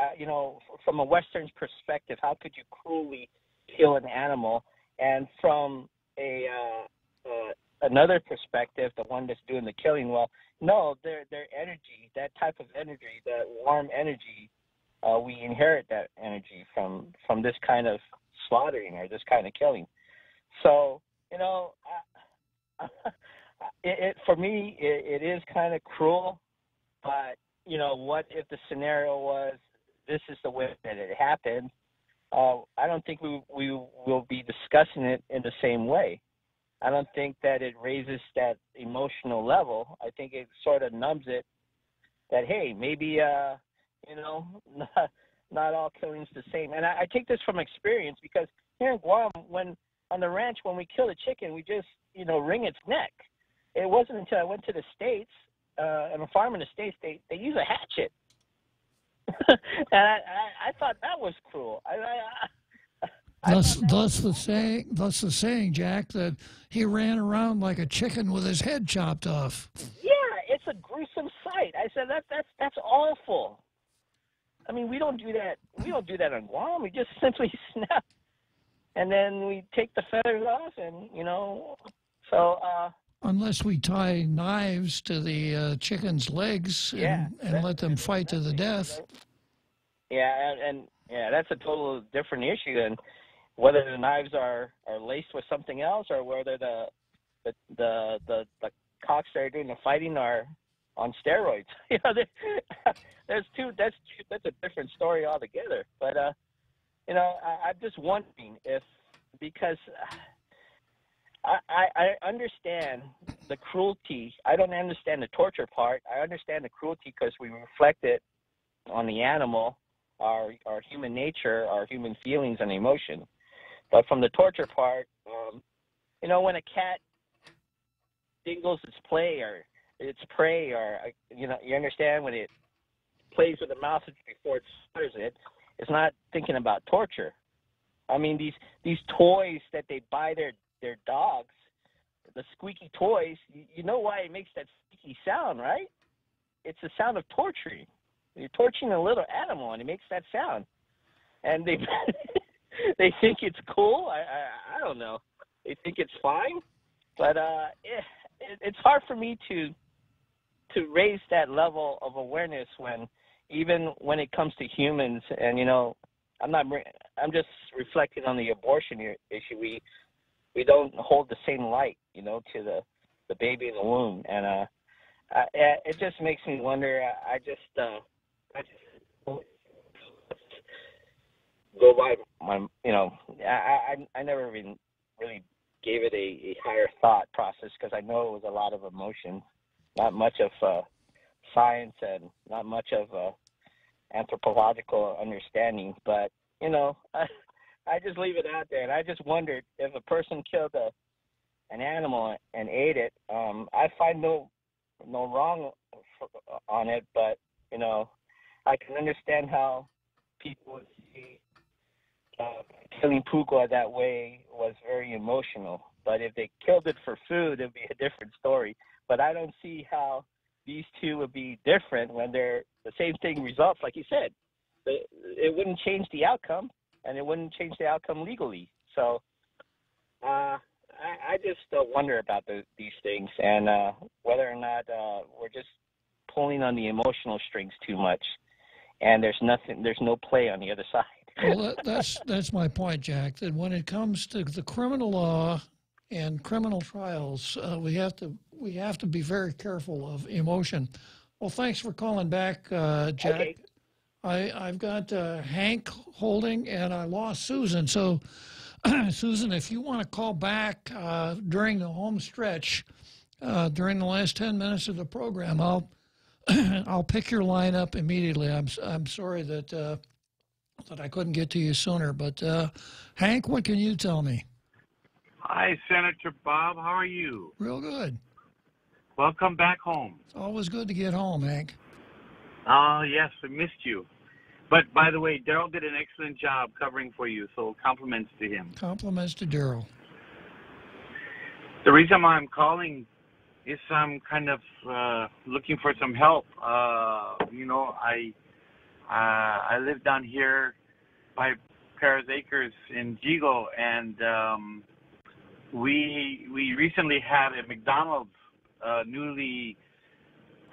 from a Western perspective, how could you cruelly kill an animal? And from another perspective, the one that's doing the killing, well, no, their energy, that type of energy, that warm energy, we inherit that energy from this kind of slaughtering or this kind of killing. So, for me, it is kind of cruel, but, what if the scenario was this is the way that it happened? I don't think we will be discussing it in the same way. I don't think that it raises that emotional level. I think it sort of numbs it that, hey, maybe, not all killing's the same. And I take this from experience, because here in Guam, on the ranch, when we kill a chicken, we just, wring its neck. It wasn't until I went to the States, and a farm in the States, they use a hatchet. And I thought that was cruel. Thus the saying, Jack, that he ran around like a chicken with his head chopped off. Yeah, it's a gruesome sight. I said that's awful. I mean, we don't do that. We don't do that on Guam. We just simply snap, and then we take the feathers off, and so. Unless we tie knives to the chicken's legs and let them fight to the death. Yeah, and that's a total different issue than whether the knives are laced with something else, or whether the cocks that are doing the fighting are on steroids. That's a different story altogether. But I'm just wondering if, because I understand the cruelty. I don't understand the torture part. I understand the cruelty because we reflect it on the animal, our human nature, our human feelings and emotion. But from the torture part, when a cat dingles its prey, or you understand, when it plays with the mouse before it slaughters it, it's not thinking about torture. I mean, these toys that they buy their dogs, the squeaky toys, you know why it makes that squeaky sound, right? It's the sound of torturing. You're torturing a little animal, and it makes that sound. And they they think it's cool. I don't know. They think it's fine, but it's hard for me to raise that level of awareness even when it comes to humans. And I'm just reflecting on the abortion issue. We don't hold the same light, to the baby in the womb, and it just makes me wonder. I just go by my, I never even really gave it a higher thought process, because I know it was a lot of emotion, not much of science, and not much of anthropological understanding. But I just leave it out there, and I just wondered, if a person killed an animal and ate it, I find no wrong on it, but I can understand how people would see killing puka that way was very emotional. But if they killed it for food, it'd be a different story. But I don't see how these two would be different when they're the same thing results. Like you said, it wouldn't change the outcome, and it wouldn't change the outcome legally. So I just wonder about these things, and whether or not we're just pulling on the emotional strings too much, and there's no play on the other side. Well, that's my point, Jack, that when it comes to the criminal law and criminal trials, we have to be very careful of emotion. Well, thanks for calling back, Jack. Okay. I've got Hank holding, and I lost Susan. So, Susan, if you want to call back during the home stretch, during the last 10 minutes of the program, I'll pick your line up immediately. I'm sorry that I couldn't get to you sooner, but Hank, what can you tell me? Hi, Senator Bob. How are you? Real good. Welcome back home. It's always good to get home, Hank. Yes, I missed you. But by the way, Daryl did an excellent job covering for you, so compliments to him. Compliments to Daryl. The reason why I'm calling is I'm kind of looking for some help. I live down here by Paris Acres in Jigo, and we recently had a McDonald's newly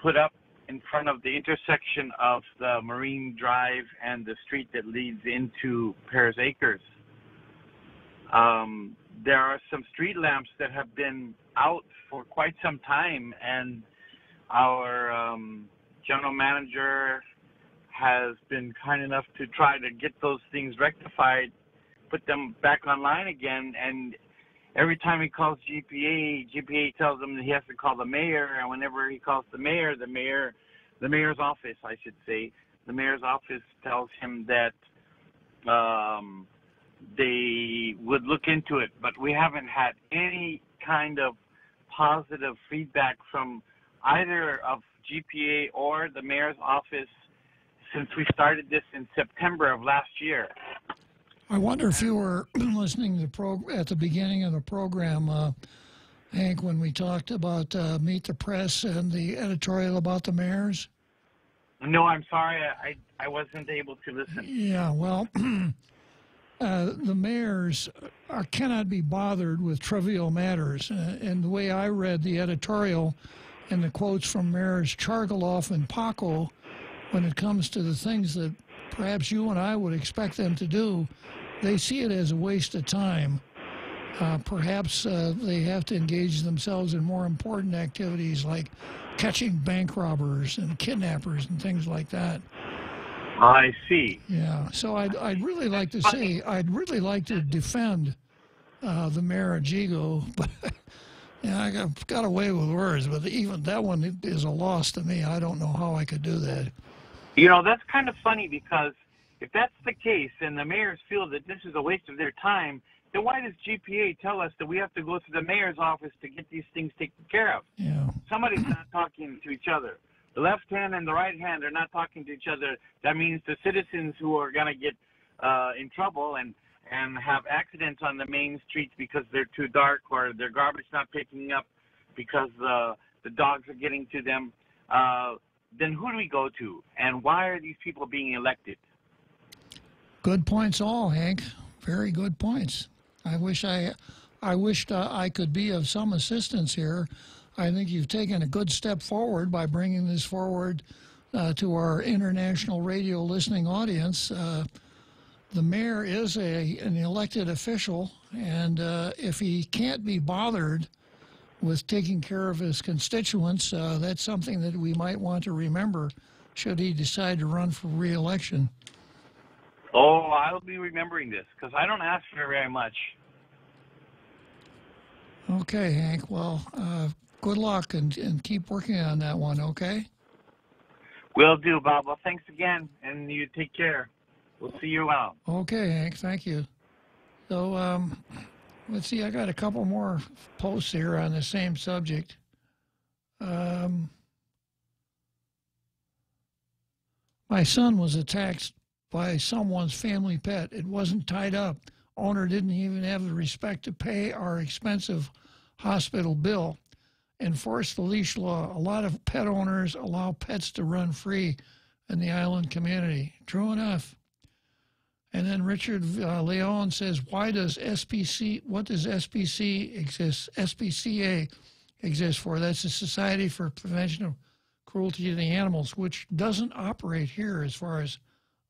put up in front of the intersection of the Marine Drive and the street that leads into Paris Acres. There are some street lamps that have been out for quite some time, and our general manager has been kind enough to try to get those things rectified, put them back online again, and every time he calls GPA tells him that he has to call the mayor, and whenever he calls the mayor's office, I should say, the mayor's office tells him that they would look into it, but we haven't had any kind of positive feedback from either of GPA or the mayor's office since we started this in September of last year. I wonder if you were listening to at the beginning of the program, Hank, when we talked about Meet the Press and the editorial about the mayors? No, I'm sorry. I wasn't able to listen. Yeah, well, the mayors cannot be bothered with trivial matters. And the way I read the editorial and the quotes from Mayors Chargaloff and Paco, when it comes to the things that perhaps you and I would expect them to do, they see it as a waste of time. Perhaps they have to engage themselves in more important activities like catching bank robbers and kidnappers and things like that. I see. Yeah, so I'd really like to say, I'd really like to defend the mayor of Jigo, but I got away with words, but even that one is a loss to me. I don't know how I could do that. That's kind of funny, because if that's the case and the mayors feel that this is a waste of their time, then why does GPA tell us that we have to go to the mayor's office to get these things taken care of? Yeah. Somebody's not talking to each other. The left hand and the right hand are not talking to each other. That means the citizens who are going to get in trouble and have accidents on the main streets because they're too dark or their garbage not picking up because the dogs are getting to them, then who do we go to? And why are these people being elected? Good points all, Hank. Very good points. I wished I could be of some assistance here. I think you've taken a good step forward by bringing this forward to our international radio listening audience. The mayor is an elected official, and if he can't be bothered with taking care of his constituents, that's something that we might want to remember should he decide to run for re-election. Oh, I'll be remembering this because I don't ask for very much. Okay, Hank. Well, good luck and keep working on that one, okay? Will do, Bob. Well, thanks again, and you take care. We'll see you out. Okay, Hank. Thank you. So, let's see. I got a couple more posts here on the same subject. My son was attacked by someone's family pet. It wasn't tied up. Owner didn't even have the respect to pay our expensive hospital bill. Enforce the leash law. A lot of pet owners allow pets to run free in the island community. True enough. And then Richard Leon says, what does SPCA exist for? That's the Society for Prevention of Cruelty to the Animals, which doesn't operate here as far as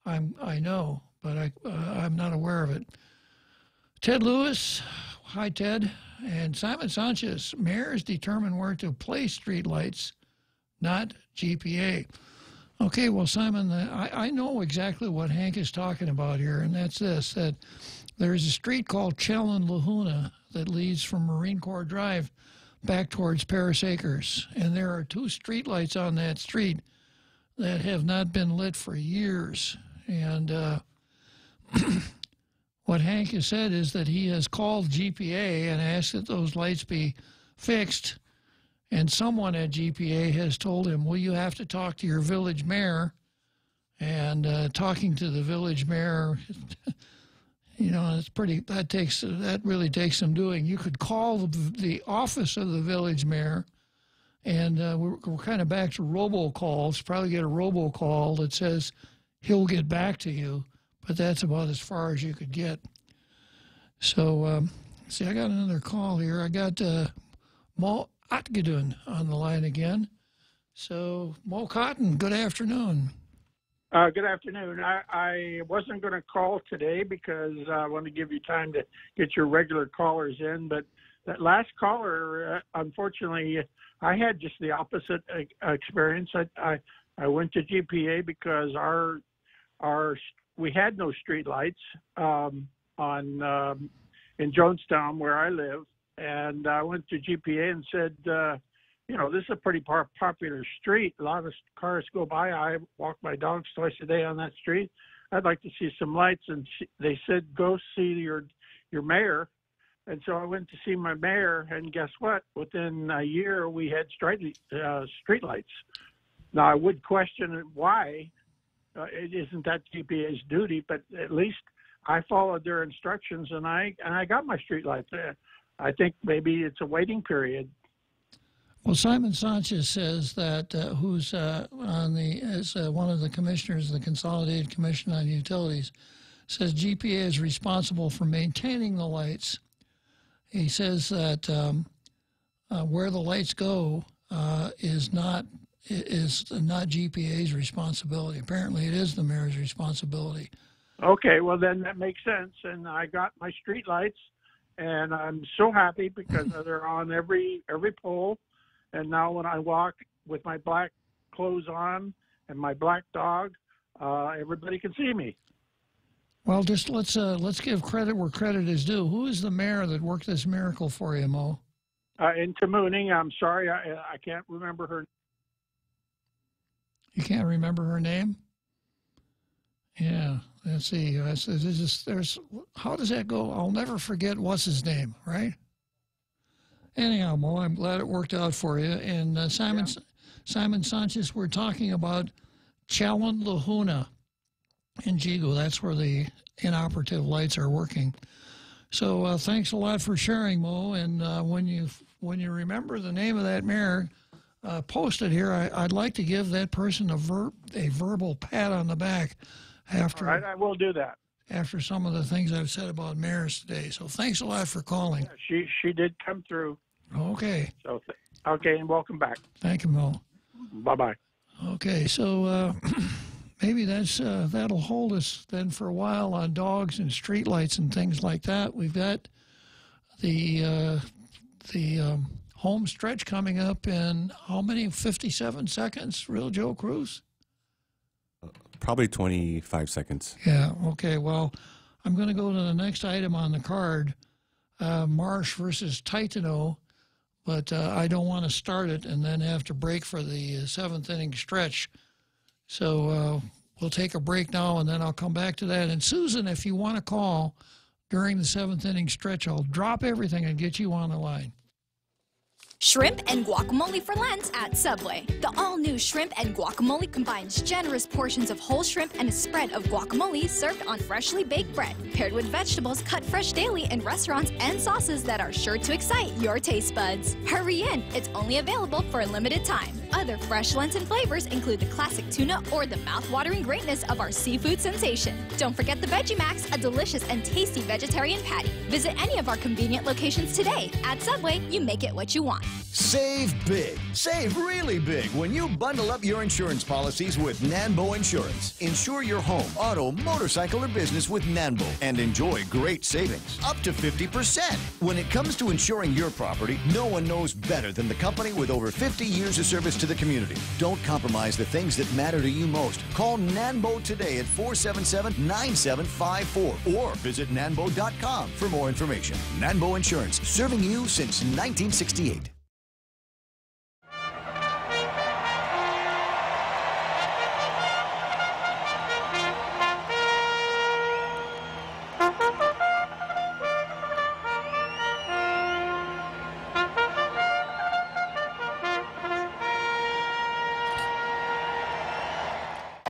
I know, but I'm not aware of it. Ted Lewis, hi Ted, and Simon Sanchez, mayors determine where to place streetlights, not GPA. Okay, well, Simon, I know exactly what Hank is talking about here, and that's this, that there's a street called Chelan Lahuna that leads from Marine Corps Drive back towards Paris Acres, and there are 2 streetlights on that street that have not been lit for years. And what Hank has said is that he has called GPA and asked that those lights be fixed. And someone at GPA has told him, well, you have to talk to your village mayor. And talking to the village mayor, you know, that really takes some doing. You could call the office of the village mayor, and we're kind of back to robocalls. Probably get a robocall that says he'll get back to you, but that's about as far as you could get. So, see, I got another call here. I got Mo Atgidun on the line again. So, Mo Cotton, good afternoon. Good afternoon. I wasn't going to call today because I want to give you time to get your regular callers in, but that last caller, unfortunately, I had just the opposite experience. I went to GPA because we had no street lights in Jonestown where I live, and I went to GPA and said, you know, this is a pretty popular street. A lot of cars go by. I walk my dogs twice a day on that street. I'd like to see some lights, and they said, go see your mayor. And so I went to see my mayor, and guess what? Within a year, we had street lights. Now, I would question why. It isn't that GPA's duty, but at least I followed their instructions, and I got my street lights there. I think maybe it's a waiting period. Well, Simon Sanchez says that who's as one of the commissioners of the Consolidated Commission on Utilities, says GPA is responsible for maintaining the lights. He says that where the lights go is not GPA's responsibility. Apparently, it is the mayor's responsibility. Okay, well then that makes sense. And I got my street lights, and I'm so happy because they're on every pole. And now when I walk with my black clothes on and my black dog, everybody can see me. Well, just let's give credit where credit is due. Who is the mayor that worked this miracle for you, Mo? In Tamooning, I'm sorry, I can't remember her. You can't remember her name? Yeah, Let's see. How does that go? I'll never forget what's his name, right? Anyhow, Mo, I'm glad it worked out for you. And Simon Sanchez, we're talking about Chalon Lahuna in Jigo. That's where the inoperative lights are working. So thanks a lot for sharing, Mo. And when you remember the name of that mare, post it here. I'd like to give that person a verbal pat on the back after. All right, I will do that. After some of the things I've said about mares today. So thanks a lot for calling. Yeah, she did come through. Okay. So okay, and welcome back. Thank you, Mo. Bye-bye. Okay, so maybe that'll hold us then for a while on dogs and streetlights and things like that. We've got the home stretch coming up in how many? 57 seconds, Real Joe Cruz? Probably 25 seconds. Yeah, okay. Well, I'm going to go to the next item on the card, Marsh versus Titano, but I don't want to start it and then have to break for the seventh inning stretch. So we'll take a break now, and then I'll come back to that. And, Susan, if you want to call during the seventh inning stretch, I'll drop everything and get you on the line. Shrimp and guacamole for Lent at Subway. The all-new shrimp and guacamole combines generous portions of whole shrimp and a spread of guacamole served on freshly baked bread, paired with vegetables cut fresh daily in restaurants and sauces that are sure to excite your taste buds. Hurry in, it's only available for a limited time. Other fresh Lenten flavors include the classic tuna or the mouth-watering greatness of our seafood sensation. Don't forget the Veggie Max, a delicious and tasty vegetarian patty. Visit any of our convenient locations today. At Subway, you make it what you want. Save big. Save really big when you bundle up your insurance policies with Nanbo Insurance. Insure your home, auto, motorcycle, or business with Nanbo and enjoy great savings, up to 50%. When it comes to insuring your property, no one knows better than the company with over 50 years of service to the community. Don't compromise the things that matter to you most. Call Nanbo today at 477-9754 or visit nanbo.com for more information. Nanbo Insurance, serving you since 1968.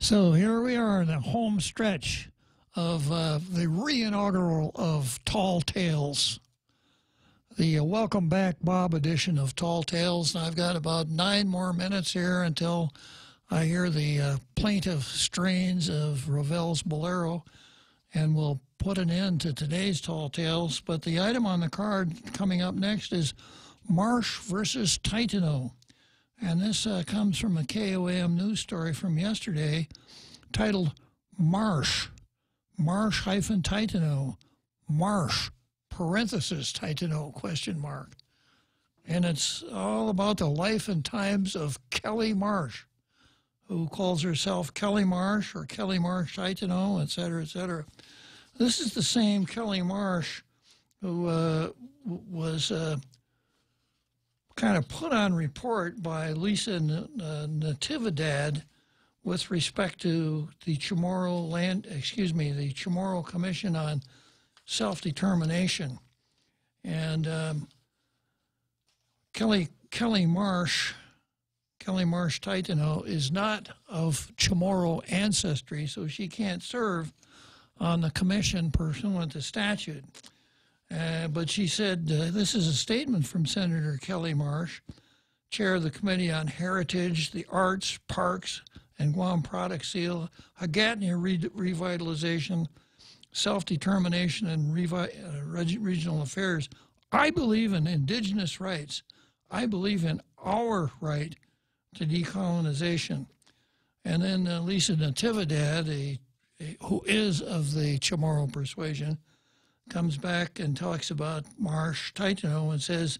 So here we are in the home stretch of the re-inaugural of Tall Tales, the Welcome Back Bob edition of Tall Tales. And I've got about 9 more minutes here until I hear the plaintive strains of Ravel's Bolero, and we'll put an end to today's Tall Tales. But the item on the card coming up next is Marsh versus Titano. And this comes from a KOAM news story from yesterday titled Marsh, Marsh-Titano, Marsh, parenthesis, Titano, question mark. And it's all about the life and times of Kelly Marsh, who calls herself Kelly Marsh or Kelly Marsh Titano, et cetera, et cetera. This is the same Kelly Marsh who was kind of put on report by Lisa Natividad with respect to the Chamorro the Chamorro Commission on Self-Determination. And Kelly Marsh Titano is not of Chamorro ancestry, so she can't serve on the commission pursuant to statute. But she said, this is a statement from Senator Kelly Marsh, chair of the Committee on Heritage, the Arts, Parks, and Guam Product Seal, Hagatna Revitalization, Self-Determination, and Regional Affairs. I believe in indigenous rights. I believe in our right to decolonization. And then Lisa Natividad, who is of the Chamorro persuasion, comes back and talks about Marsh Titano and says,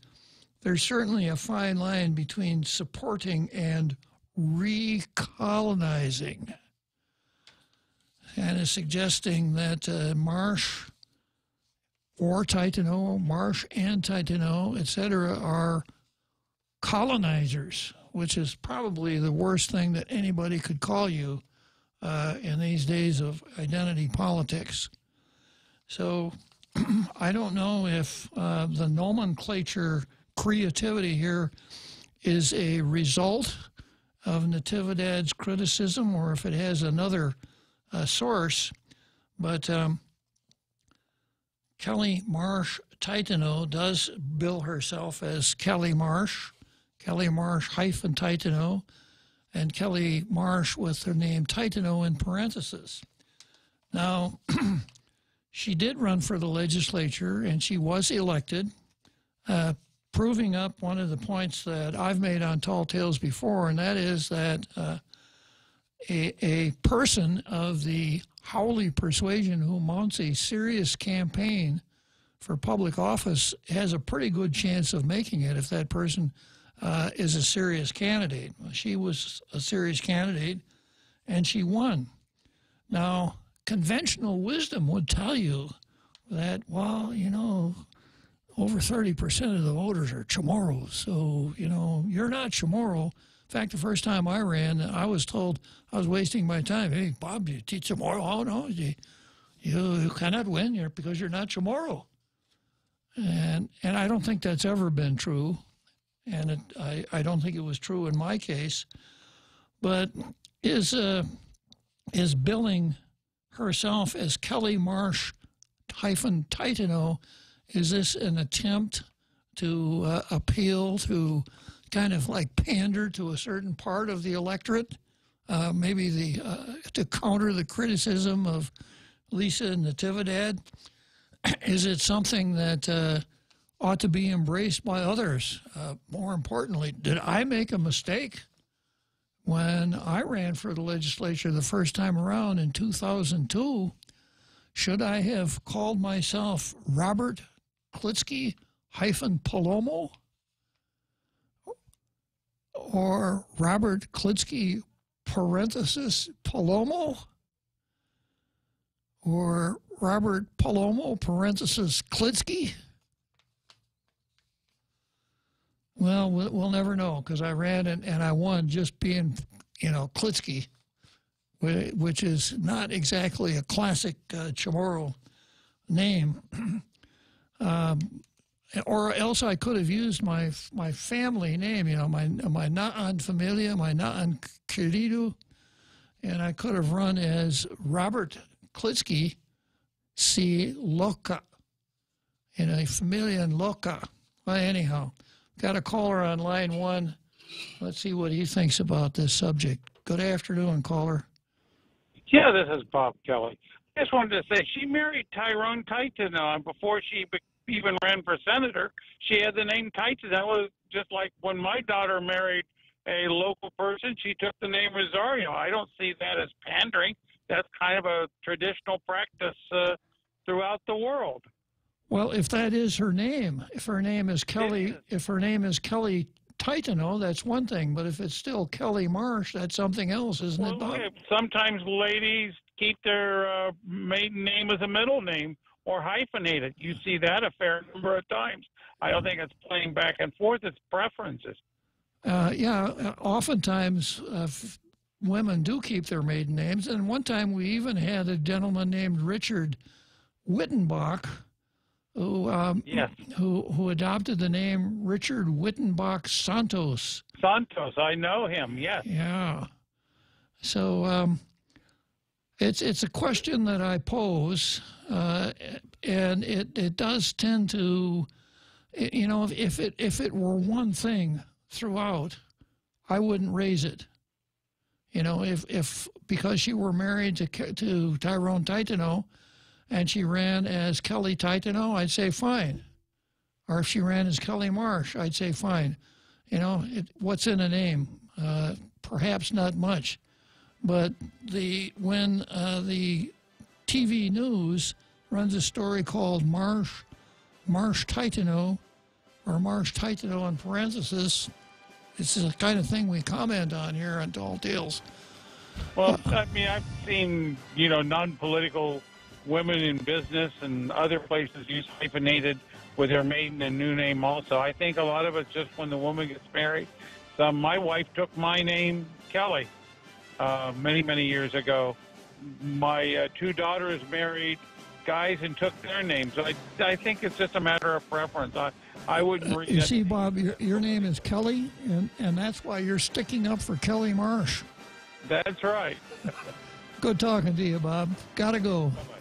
there's certainly a fine line between supporting and recolonizing, and is suggesting that Marsh or Titano, Marsh and Titano, etc., are colonizers, which is probably the worst thing that anybody could call you in these days of identity politics. So I don't know if the nomenclature creativity here is a result of Natividad's criticism or if it has another source, but Kelly Marsh Titano does bill herself as Kelly Marsh hyphen Titano, and Kelly Marsh with her name Titano in parentheses. Now, she did run for the legislature, and she was elected, proving up one of the points that I've made on Tall Tales before, and that is that a person of the Howley persuasion who mounts a serious campaign for public office has a pretty good chance of making it if that person is a serious candidate. She was a serious candidate, and she won. Now, conventional wisdom would tell you that, well, you know, over 30% of the voters are Chamorros, so, you know, you're not Chamorro. In fact, the first time I ran, I was told I was wasting my time. Hey, Bob, you teach Chamorro? Oh, no, you cannot win because you're not Chamorro. And I don't think that's ever been true, and I don't think it was true in my case. But is billing herself as Kelly Marsh hyphen Titano, is this an attempt to appeal to kind of like pander to a certain part of the electorate? Maybe to counter the criticism of Lisa Natividad? Is it something that ought to be embraced by others? More importantly, did I make a mistake when I ran for the legislature the first time around in 2002? Should I have called myself Robert Klitzkie hyphen Palomo? Or Robert Klitzkie parenthesis Palomo? Or Robert Palomo parenthesis Klitzkie? Well, we'll never know, because I ran and I won just being, you know, Klitzkie, which is not exactly a classic Chamorro name. Or else I could have used my family name, you know, my Na'an Familia, my Na'an Querido, and I could have run as Robert Klitzkie C. Loca, in a Familia Loca. Well, anyhow, got a caller on line one. Let's see what he thinks about this subject. Good afternoon, caller. Yeah, this is Bob Kelly. Just wanted to say she married Tyrone Titano, and before she even ran for senator, she had the name Titan. That was just like when my daughter married a local person, she took the name Rosario. I don't see that as pandering. That's kind of a traditional practice throughout the world. Well, if that is her name, if her name is Kelly Titano, that's one thing. But if it's still Kelly Marsh, that's something else, isn't it, Bob? Sometimes ladies keep their maiden name as a middle name or hyphenate it. You see that a fair number of times. I don't think it's playing back and forth. It's preferences. Yeah, oftentimes women do keep their maiden names. And one time we even had a gentleman named Richard Wittenbach who adopted the name Richard Wittenbach Santos. Santos, I know him, yes. Yeah. So it's a question that I pose, and it does tend to, you know, if it were one thing throughout, I wouldn't raise it. You know, if because she were married to Tyrone Titano, and she ran as Kelly Titano, I'd say fine. Or if she ran as Kelly Marsh, I'd say fine. You know, what's in a name? Perhaps not much. But when the TV news runs a story called Marsh Titano, or Marsh Titano in parentheses, it's the kind of thing we comment on here on Tall Tales. Well, I mean, I've seen, you know, non-political women in business and other places use hyphenated with their maiden and new name also. I think a lot of it's just when the woman gets married. So my wife took my name, Kelly. many, many years ago. My two daughters married guys and took their names. I think it's just a matter of preference. I wouldn't read You it. see, Bob, your name is Kelly, and that's why you're sticking up for Kelly Marsh. That's right. Good talking to you, Bob. Gotta go. Bye-bye.